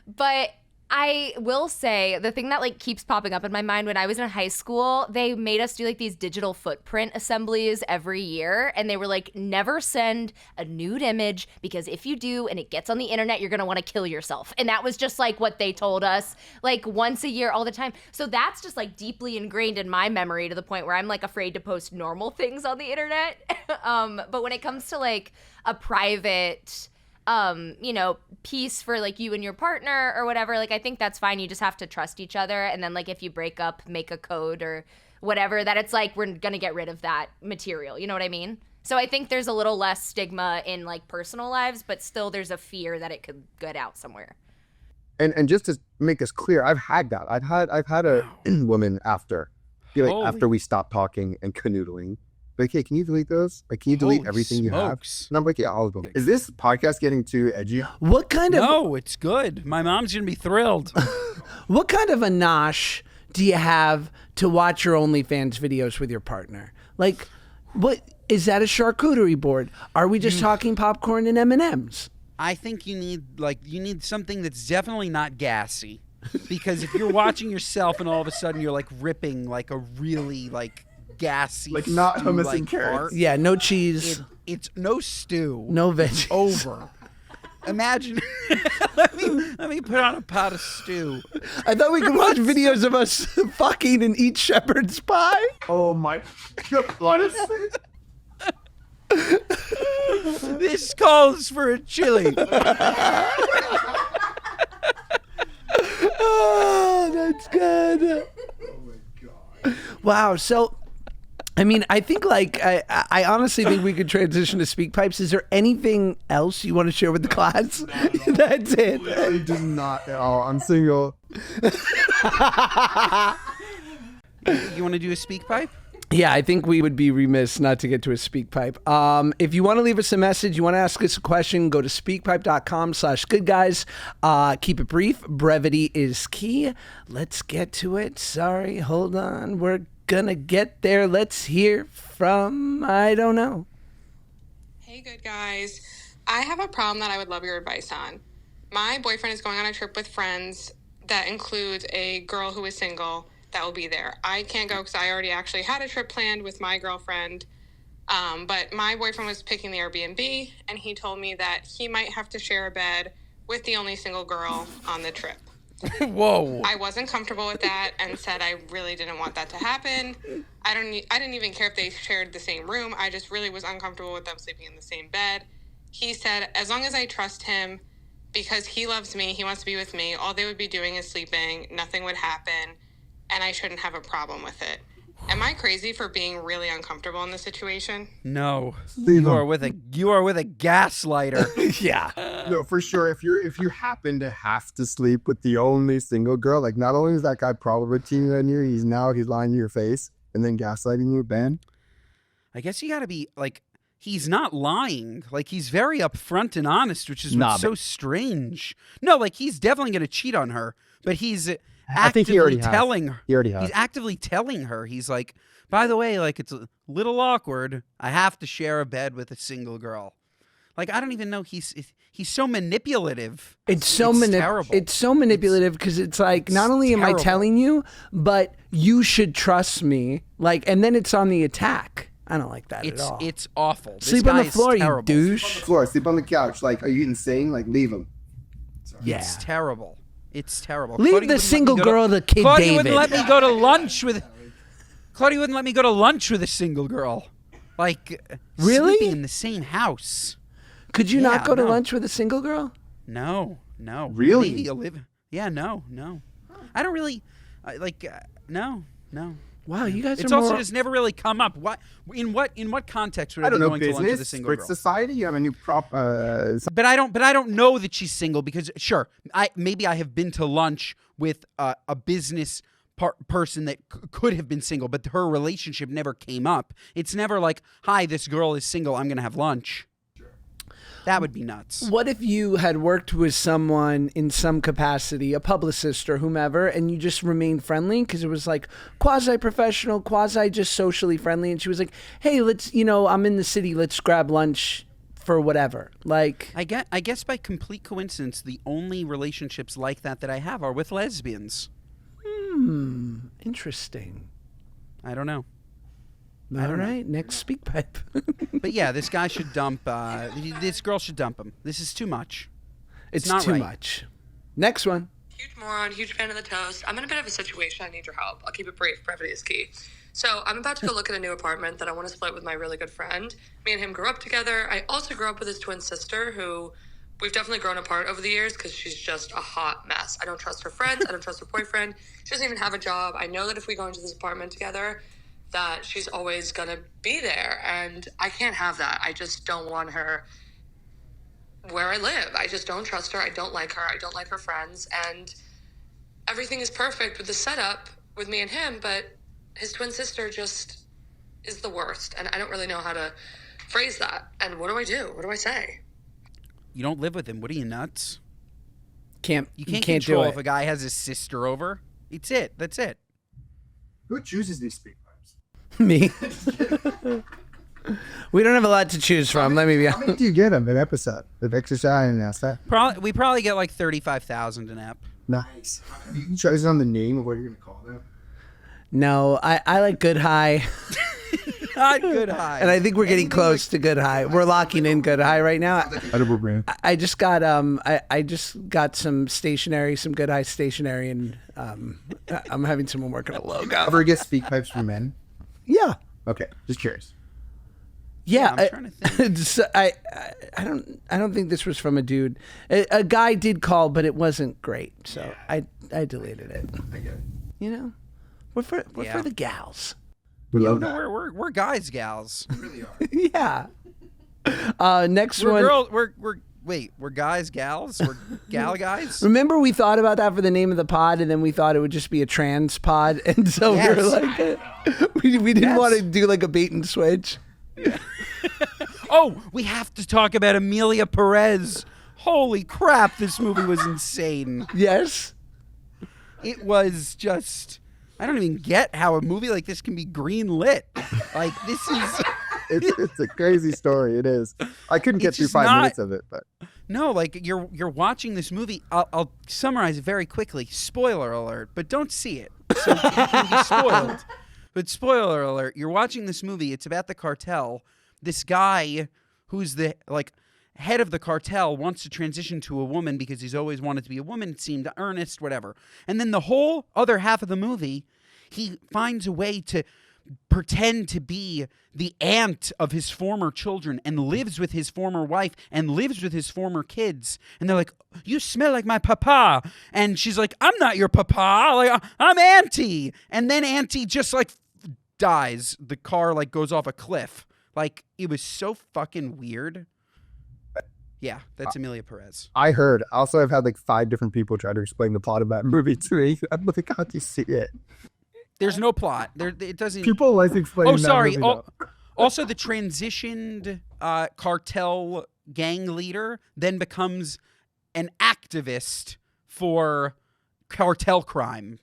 But I will say the thing that like keeps popping up in my mind, when I was in high school, they made us do like these digital footprint assemblies every year, and they were like, never send a nude image, because if you do and it gets on the internet, you're gonna want to kill yourself. And that was just like what they told us, like once a year all the time. So that's just like deeply ingrained in my memory, to the point where I'm like afraid to post normal things on the internet. But when it comes to like a private piece for like you and your partner or whatever, like I think that's fine. You just have to trust each other, and then like if you break up, make a code or whatever, that it's like we're gonna get rid of that material. You know what I mean? So I think there's a little less stigma in like personal lives, but still there's a fear that it could get out somewhere. And just to make us clear, I've had that. I've had a woman after we stopped talking and canoodling. Like, hey, can you delete those? Like, can you delete everything you have? And I'm like, yeah, all of them. Is this podcast getting too edgy? What kind of... No, it's good. My mom's going to be thrilled. What kind of a nosh do you have to watch your OnlyFans videos with your partner? Like, what is that, a charcuterie board? Are we just talking popcorn and M&Ms? I think you need something that's definitely not gassy. Because if you're watching yourself and all of a sudden you're like ripping like a really like gassy, like not hummus like and carrots. part, Yeah, no cheese. It's no stew. No veg. Over. Imagine. let me put on a pot of stew. I thought we could watch videos of us fucking and eat shepherd's pie. Oh my God. This calls for a chili. Oh, that's good. Oh my God. Wow. So, I mean, I think like I honestly think we could transition to speak pipes. Is there anything else you want to share with the class? That's it. Literally does not at all. I'm single. You want to do a speak pipe? Yeah, I think we would be remiss not to get to a speak pipe. If you want to leave us a message, you want to ask us a question, go to speakpipe.com/goodguys. Keep it brief. Brevity is key. Let's get to it. Sorry, hold on. We're gonna get there. Let's hear from, I don't know. Hey, good guys. I have a problem that I would love your advice on. My boyfriend is going on a trip with friends that includes a girl who is single that will be there. I can't go because I already actually had a trip planned with my girlfriend. But my boyfriend was picking the Airbnb, and he told me that he might have to share a bed with the only single girl on the trip. Whoa. I wasn't comfortable with that and said I really didn't want that to happen. I didn't even care if they shared the same room. I just really was uncomfortable with them sleeping in the same bed. He said, as long as I trust him, because he loves me, he wants to be with me, all they would be doing is sleeping, nothing would happen, and I shouldn't have a problem with it. Am I crazy for being really uncomfortable in this situation? No. You are with a gaslighter. Yeah. No, for sure. If you happen to have to sleep with the only single girl, like not only is that guy probably cheating on you, he's lying to your face and then gaslighting you, Ben. I guess you got to be like, he's not lying. Like, he's very upfront and honest, which is what's so strange. No, like, he's definitely going to cheat on her, but he's actively telling her. He already has. He's actively telling her. He's like, by the way, like, it's a little awkward. I have to share a bed with a single girl. Like, I don't even know. He's so manipulative. It's terrible. It's so It's manipulative because it's like, not only am I telling you, but you should trust me. Like, and then it's on the attack. I don't like that at all. It's awful. Sleep on the floor, you douche. Sleep on the floor. Sleep on the couch. Like, are you insane? Like, leave him. Yeah. It's terrible. It's terrible. Leave Claudia the single girl to Kid Claudia David. wouldn't let me go to lunch with. Claudia wouldn't let me go to lunch with a single girl. Like, really? Sleeping in the same house. Could you not go to lunch with a single girl? No. Really? Maybe yeah, no. I don't really no. Wow, you guys It's are also more... just never really come up. In what context would I I be don't know, going to lunch with a business, single Brick girl? Society. You have a new prop. But I don't know that she's single because sure, maybe I have been to lunch with a business person that could have been single, but her relationship never came up. It's never like, hi, this girl is single, I'm gonna have lunch. That would be nuts. What if you had worked with someone in some capacity, a publicist or whomever, and you just remained friendly because it was like quasi-professional, quasi just socially friendly, and she was like, hey, let's, I'm in the city, let's grab lunch for whatever. Like, I guess by complete coincidence, the only relationships like that I have are with lesbians. Interesting. I don't know. All right, next speak pipe. But yeah, this guy should dump. This girl should dump him. This is too much. It's not too right. much. Next one. Huge moron, huge fan of the toast. I'm in a bit of a situation. I need your help. I'll keep it brief. Brevity is key. So I'm about to go look at a new apartment that I want to split with my really good friend. Me and him grew up together. I also grew up with his twin sister, who we've definitely grown apart over the years because she's just a hot mess. I don't trust her friends. I don't trust her boyfriend. She doesn't even have a job. I know that if we go into this apartment together, that she's always going to be there. And I can't have that. I just don't want her where I live. I just don't trust her. I don't like her. I don't like her friends. And everything is perfect with the setup with me and him, but his twin sister just is the worst. And I don't really know how to phrase that. And what do I do? What do I say? You don't live with him. What are you, nuts? You can't can't do control it. if a guy has his sister over. It's it. That's it. Who chooses these speak pipes? Me. We don't have a lot to choose from. Let me be How many honest. do you get them an episode? The exercise and that's that. We probably get like 35,000 an app. Nice. You chosen on the name of what you're gonna call them. No, I like Good High. Not good high. And I think we're getting close to Good High. We're locking in Good High right now. Edible brand. I just got I just got some stationery, some Good High stationery, and I'm having someone work on a logo. Ever get speak pipes for men? Yeah. Okay, just curious. Yeah, I'm trying to think. I don't think this was from a dude. A guy did call, but it wasn't great, so I deleted it. I get it. We're for Yeah. the gals. We love No, that. we're guys, gals. Yeah. Next We're one. girls. We're guys, gals. We're gal guys. Remember, we thought about that for the name of the pod, and then we thought it would just be a trans pod, and so we were like, we didn't want to do like a bait and switch. Oh, we have to talk about Amelia Perez. Holy crap, this movie was insane. Yes. It was just, I don't even get how a movie like this can be green lit. Like, this is... It's a crazy story. It is. I couldn't get It's through just 5 not- minutes of it, but No, like, you're watching this movie. I'll summarize it very quickly. Spoiler alert, but don't see it. So you can be spoiled. But spoiler alert, you're watching this movie. It's about the cartel. This guy who's the, like, head of the cartel wants to transition to a woman because he's always wanted to be a woman. It seemed earnest, whatever. And then the whole other half of the movie, he finds a way to pretend to be the aunt of his former children and lives with his former wife and lives with his former kids. And they're like, you smell like my papa. And she's like, I'm not your papa. Like, I'm Auntie. And then Auntie just like dies. The car like goes off a cliff. Like, it was so fucking weird. Yeah, that's Amelia Perez. I heard. Also, I've had like 5 different people try to explain the plot of that movie to me. I'm like, how do you see it? There's no plot. It doesn't. People like explaining Oh, that sorry. movie, though. Also, the transitioned cartel gang leader then becomes an activist for cartel crime.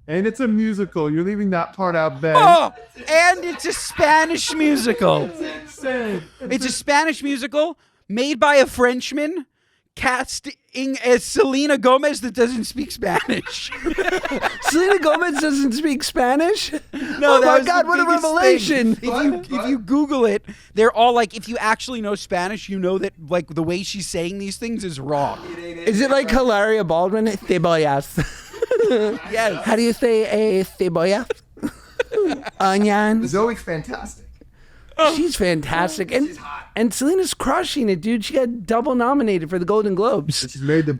And it's a musical. You're leaving that part out, Ben. Oh, and it's a Spanish musical. Insane. It's a Spanish musical made by a Frenchman, casting as Selena Gomez that doesn't speak Spanish. Selena Gomez doesn't speak Spanish? No, Oh that my was God, the what a biggest revelation. thing. If you Google it, they're all like, if you actually know Spanish, you know that like the way she's saying these things is wrong. Is it like Hilaria Baldwin? Cebollas. Yes. How do you say a cebolla? Onion. Zoe's fantastic. She's fantastic. And Selena's crushing it, dude. She got double nominated for the Golden Globes. She's married to.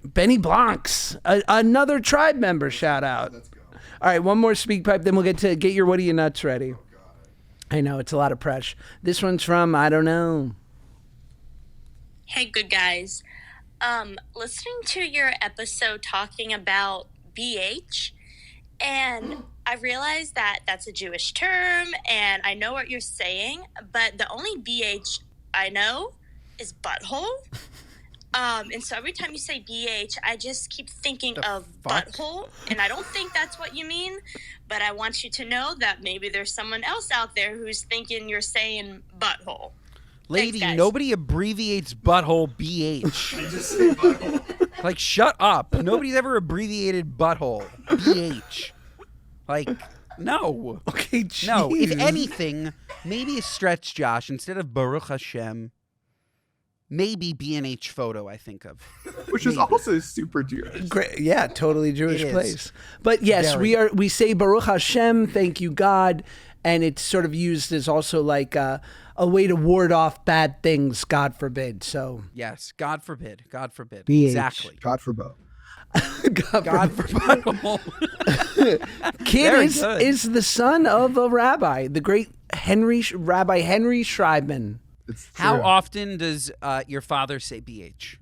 Benny Blancs, another tribe member, shout out. All right, one more speak pipe, then we'll get your what are you nuts ready. I know, it's a lot of pressure. This one's from, I don't know. Hey, good guys. Listening to your episode talking about BH, and I realized that that's a Jewish term, and I know what you're saying, but the only BH I know is butthole. And so every time you say BH, I just keep thinking of butthole, and I don't think that's what you mean, but I want you to know that maybe there's someone else out there who's thinking you're saying butthole. Lady, Thanks, guys. nobody abbreviates butthole BH. I just say butthole. Like, shut up. Nobody's ever abbreviated butthole BH. Like, no. Okay, geez. No, if anything, maybe a stretch, Josh. Instead of Baruch Hashem, maybe B&H photo, I think of. Which is also super Jewish. Great. Yeah, totally Jewish It is. place. But yes, Very. we say Baruch Hashem, thank you God, and it's sort of used as also like a way to ward off bad things, God forbid. So Yes, God forbid. God forbid. BH. Exactly. God for both. God forbid. butthole. Kid Very is, good. is the son of a rabbi, the great Rabbi Henry Shreibman. It's How true. often does your father say BH?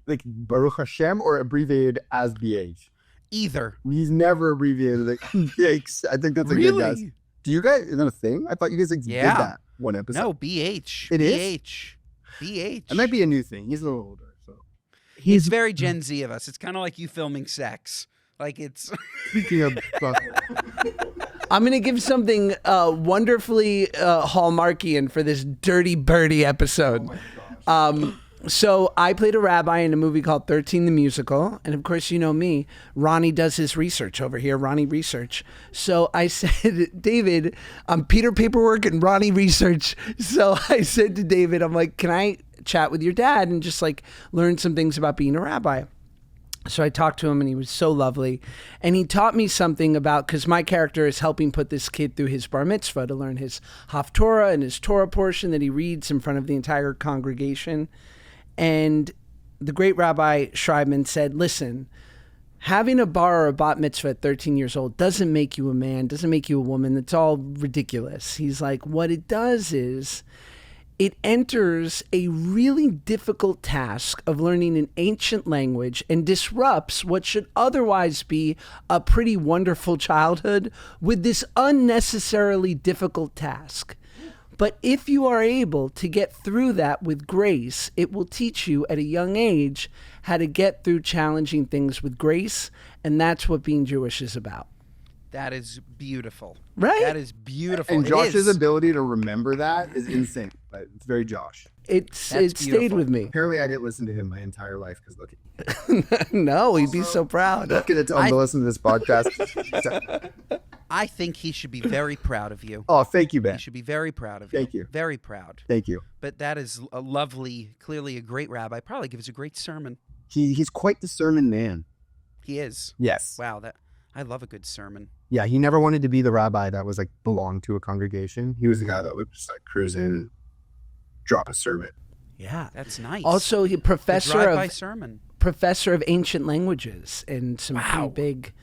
Like Baruch Hashem or abbreviated as BH? Either. He's never abbreviated like BH. I think that's a good guess. Do you guys, is that a thing? I thought you guys like Yeah. did that one episode. No, BH. It is? BH. BH. It might be a new thing. He's a little older, so. He's very Gen Z of us. It's kind of like you filming sex. Like it's Speaking of I'm going to give something wonderfully Hallmarkian for this Dirty Birdie episode. So I played a rabbi in a movie called 13 the Musical. And of course, you know me, Ronnie does his research over here, Ronnie Research. So I said, David, I'm Peter Paperwork and Ronnie Research. So I said to David, I'm like, can I chat with your dad and just like learn some things about being a rabbi? So I talked to him and he was so lovely. And he taught me something about, because my character is helping put this kid through his bar mitzvah to learn his Haftorah and his Torah portion that he reads in front of the entire congregation. And the great Rabbi Shreibman said, listen, having a bar or a bat mitzvah at 13 years old doesn't make you a man, doesn't make you a woman. It's all ridiculous. He's like, what it does is it enters a really difficult task of learning an ancient language and disrupts what should otherwise be a pretty wonderful childhood with this unnecessarily difficult task. But if you are able to get through that with grace, it will teach you at a young age how to get through challenging things with grace. And that's what being Jewish is about. that is beautiful. Right? That is beautiful. and It Josh's is. ability to remember that is insane. But it's very Josh. It stayed beautiful. with me. Apparently, I didn't listen to him my entire life because look, No, he'd be so proud. not going to tell him to listen to this podcast. I think he should be very proud of you. Oh, thank you, He Ben. should be very proud of you. Thank you. Very proud. Thank you. But that is a lovely, clearly a great rabbi. Probably gives a great sermon. He's quite the sermon man. He is. Yes. Wow, I love a good sermon. Yeah, he never wanted to be the rabbi that was like belonged to a congregation. He was the guy that would just like cruise in and drop a sermon. Yeah. That's nice. Also, he The professor drive-by of sermon. ancient languages in some Wow. pretty big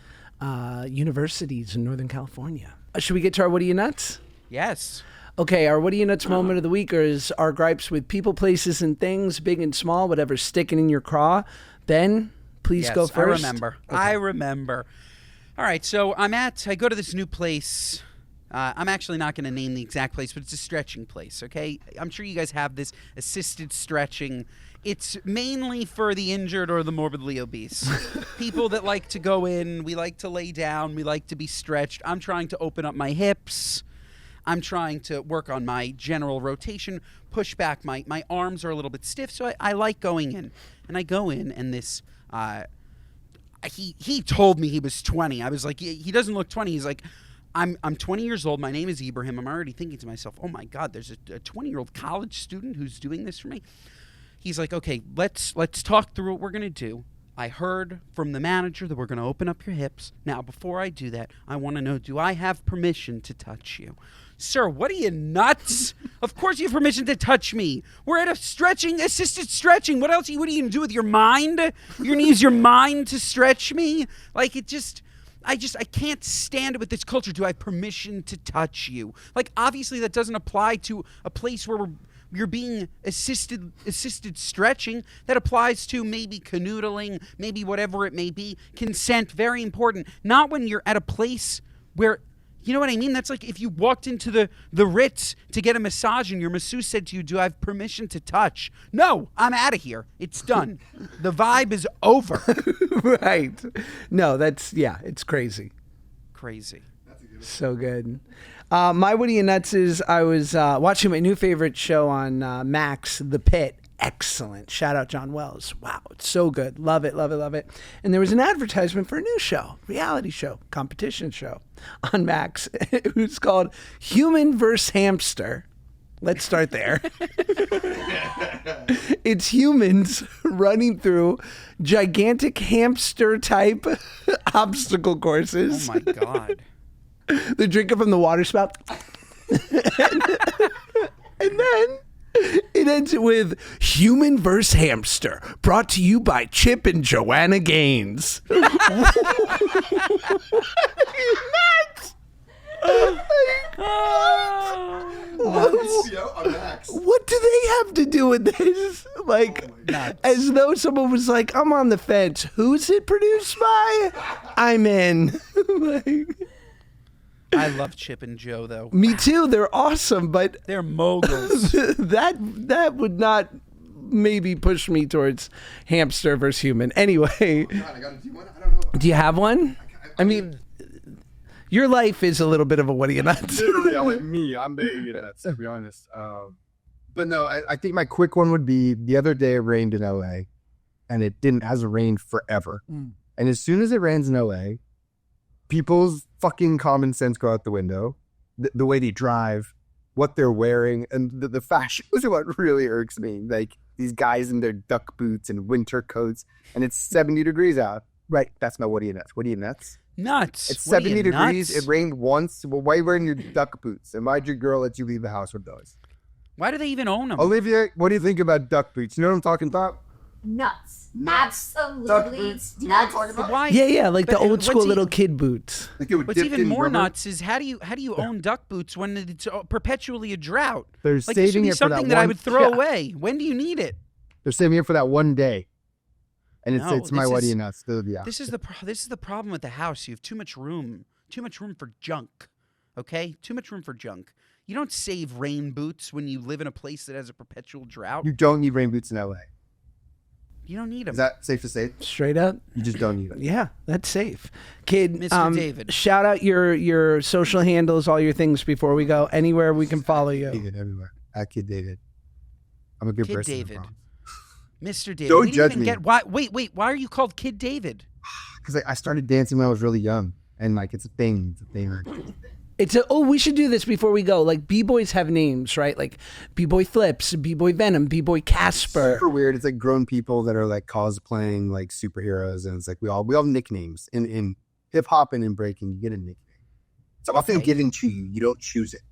universities in Northern California. Should we get to our What Are You Nuts? Yes. Okay, our What Are You Nuts moment of the week is our gripes with people, places, and things, big and small, whatever's sticking in your craw. Ben, please Yes, go first. I remember. All right, so I go to this new place. I'm actually not going to name the exact place, but it's a stretching place, okay? I'm sure you guys have this assisted stretching. It's mainly for the injured or the morbidly obese. People that like to go in, we like to lay down, we like to be stretched. I'm trying to open up my hips. I'm trying to work on my general rotation, push back. My arms are a little bit stiff, so I like going in. And I go in, and this... He told me he was 20. I was like, he doesn't look 20. He's like, I'm 20 years old. My name is Ibrahim. I'm already thinking to myself, oh my God, there's a 20-year-old college student who's doing this for me. He's like, okay, let's talk through what we're going to do. I heard from the manager that we're going to open up your hips. Now, before I do that, I want to know, do I have permission to touch you? Sir, what are you, nuts? Of course you have permission to touch me. We're at a assisted stretching. What else? What are you going to do with your mind? You're going to use your mind to stretch me? Like, it just, I can't stand it with this culture. Do I have permission to touch you? Like, obviously that doesn't apply to a place where you're being assisted stretching. That applies to maybe canoodling, maybe whatever it may be. Consent, very important. Not when you're at a place where, you know what I mean? That's like if you walked into the Ritz to get a massage and your masseuse said to you, do I have permission to touch? No, I'm out of here. It's done. The vibe is over. Right. No, it's crazy. Crazy. So good. My Woody and Nuts is I was watching my new favorite show on Max, The Pit. Excellent. Shout out John Wells. Wow, it's so good. Love it, love it, love it. And there was an advertisement for a new show, reality show, competition show on Max. It was called Human vs. Hamster. Let's start there. It's humans running through gigantic hamster type obstacle courses. Oh my God. They're drinking from the water spout. And then it ends with Human vs. Hamster, brought to you by Chip and Joanna Gaines. Nuts! What do they have to do with this? Like, as though someone was like, I'm on the fence. Who's it produced by? I'm in. Like, I love Chip and Joe, though. me too. They're awesome, but They're moguls. that would not maybe push me towards hamster versus human. Anyway, do you have one? I mean, your life is a little bit of a what do you nuts? Literally, me. I'm the nuts, to be honest. But no, I think my quick one would be the other day it rained in LA, and it hasn't rained forever. And as soon as it rains in LA, people's fucking common sense go out the window. The way they drive, what they're wearing, and the fashion is what really irks me. Like these guys in their duck boots and winter coats, and it's 70 degrees out. Right, that's my what are you nuts? What are you nuts? Nuts. It's What are 70 you, degrees. nuts? It rained once. Well, why are you wearing your duck boots? And why'd your girl let you leave the house with those? Why do they even own them? Olivia, what do you think about duck boots? You know what I'm talking about? Nuts. Duck Absolutely boots. You know what I'm nuts. talking about? Why? Yeah, like the But old what's school e- little kid boots. Like it would What's dip even in more rubber. nuts is how do you own duck boots when it's perpetually a drought? They're Like this would saving be it for something that I one- would throw Yeah. away. When do you need it? They're saving it for that one day. And No, it's my this what do is- you nuts. Yeah. This is the problem with the house. You have too much room. Too much room for junk. Okay? Too much room for junk. You don't save rain boots when you live in a place that has a perpetual drought. You don't need rain boots in LA. You don't need them. Is that safe to say? Straight up. You just don't need it. Yeah, that's safe. Kid, Mr. David. shout out your social handles, all your things before we go. Anywhere we can follow you. David everywhere. At Kid David. I'm a good Kid person. I David. promise. Mr. David. Don't we didn't judge even me. get why why are you called Kid David? Because I started dancing when I was really young. And like, it's a thing. It's a thing. We should do this before we go. Like B-boys have names, right? Like B-boy Flips, B-boy Venom, B-boy Casper. Super weird. It's like grown people that are like cosplaying like superheroes. And it's like, we all have nicknames. In hip hop and in breaking, you get a nickname. So often get into you. You don't choose it.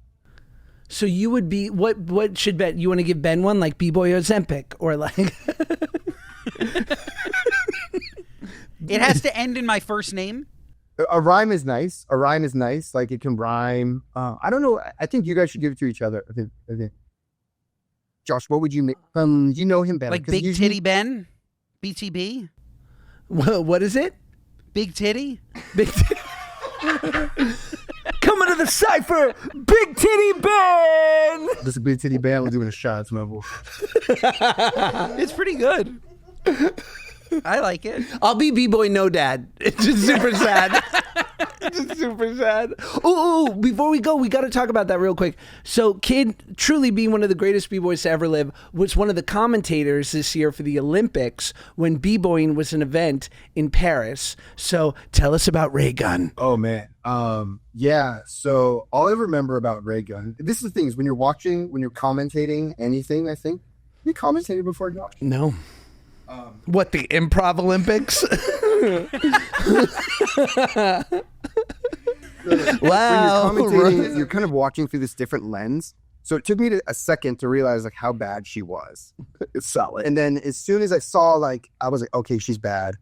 So you would be what should Ben you want to give Ben one like B-boy Ozempic or like It has to end in my first name. A rhyme is nice. A rhyme is nice. Like it can rhyme. I don't know. I think you guys should give it to each other. I think. Josh, what would you make? You know him better. Like 'cause Big usually- Titty Ben? BTB? what is it? Big Titty? Big Coming to the cipher, Big Titty Ben. This is Big Titty Band. We're doing a shot level. It's pretty good. I like it. I'll be B-boy No Dad. It's just super sad. It's just super sad. Oh, before we go, we got to talk about that real quick. So Kid, truly being one of the greatest B-boys to ever live, was one of the commentators this year for the Olympics when B-boying was an event in Paris. So tell us about Raygun. Oh man. Yeah. So all I remember about Raygun. This is the thing is when you're commentating anything. I think you commentated before, Josh. No. What, the Improv Olympics? Wow. When you're commentating, you're kind of watching through this different lens. So it took me a second to realize like how bad she was. It's solid. And then as soon as I saw I was like, okay, she's bad.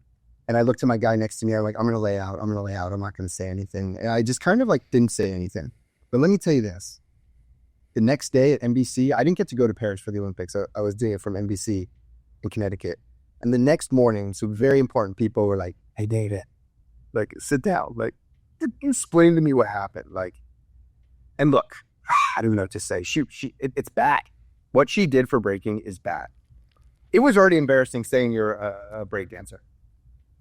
And I looked at my guy next to me. I'm like, I'm going to lay out. I'm not going to say anything. And I just kind of like didn't say anything. But let me tell you this. The next day at NBC, I didn't get to go to Paris for the Olympics. I was doing it from NBC in Connecticut. And the next morning, some very important people were like, hey, David, like, sit down. Like, explain to me what happened. Like, and look, I don't know what to say. It's bad. What she did for breaking is bad. It was already embarrassing saying you're a breakdancer.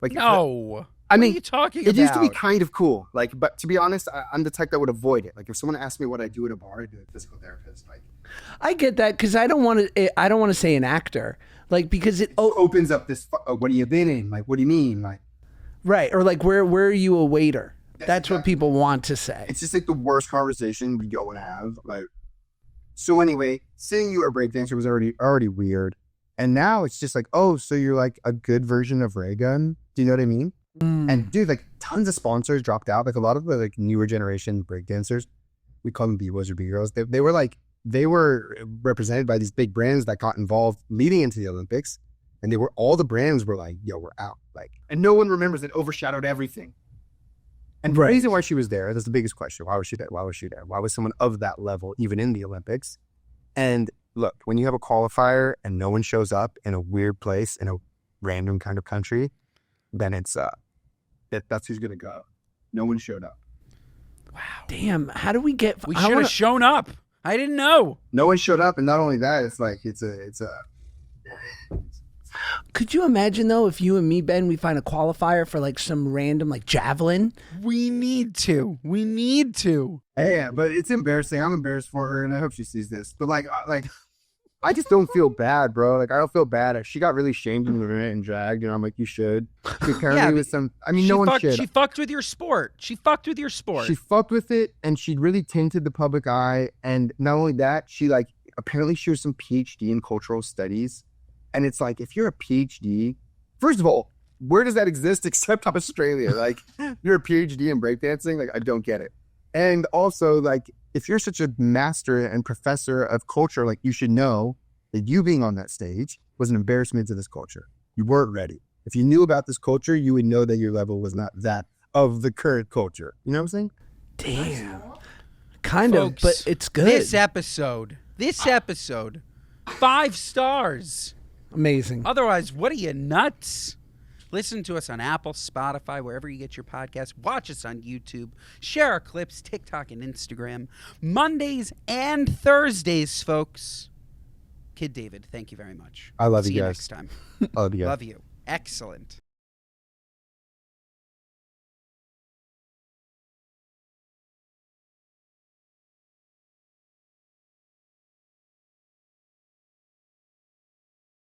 Like, No. I mean, what are you talking about? it used to be kind of cool. Like, but to be honest, I'm the type that would avoid it. Like, if someone asked me what I do at a bar, I'd do a physical therapist. Like, I get that because I don't want to say an actor, like, because it opens up this. What have you been in? Like, what do you mean? Like, right, or like where are you a waiter? That's what people want to say. it's just like the worst conversation we go and have. Like, so anyway, seeing you at breakdancer was already weird, and now it's just like, oh, so you're like a good version of Raygun. Do you know what I mean? And dude, like tons of sponsors dropped out. Like a lot of the like newer generation breakdancers, we call them B-boys or B-girls. They were represented by these big brands that got involved leading into the Olympics, and all the brands were like, yo, we're out. Like, and no one remembers it overshadowed everything. And the reason why she was there, that's the biggest question. Why was she there? Why was someone of that level even in the Olympics? And look, when you have a qualifier and no one shows up in a weird place in a random kind of country, then it's that's who's gonna go. No one showed up. Wow. Damn, how do we get? We should have shown up. I didn't know. No one showed up, and not only that, it's like it's a. Could you imagine though if you and me, Ben, we find a qualifier for like some random like javelin? We need to. Yeah, but it's embarrassing. I'm embarrassed for her, and I hope she sees this. But like I just don't feel bad, bro. Like, I don't feel bad. She got really shamed in the event and dragged, and I'm like, you should. Apparently with some, I mean, no one should. She fucked with your sport. She fucked with it, and she really tainted the public eye. And not only that, apparently she was some PhD in cultural studies. And it's like, if you're a PhD, first of all, where does that exist except Australia? Like, you're a PhD in breakdancing? Like, I don't get it. And also, like, if you're such a master and professor of culture, like, you should know that you being on that stage was an embarrassment to this culture. You weren't ready. If you knew about this culture, you would know that your level was not that of the current culture. You know what I'm saying? Damn. Kind Folks, of, but it's good. This episode, 5 stars. Amazing. Otherwise, what are you, nuts? Listen to us on Apple, Spotify, wherever you get your podcasts. Watch us on YouTube. Share our clips, TikTok and Instagram. Mondays and Thursdays, folks. Kid David, thank you very much. I love See you you guys. next time. I love you guys. Love you. Excellent.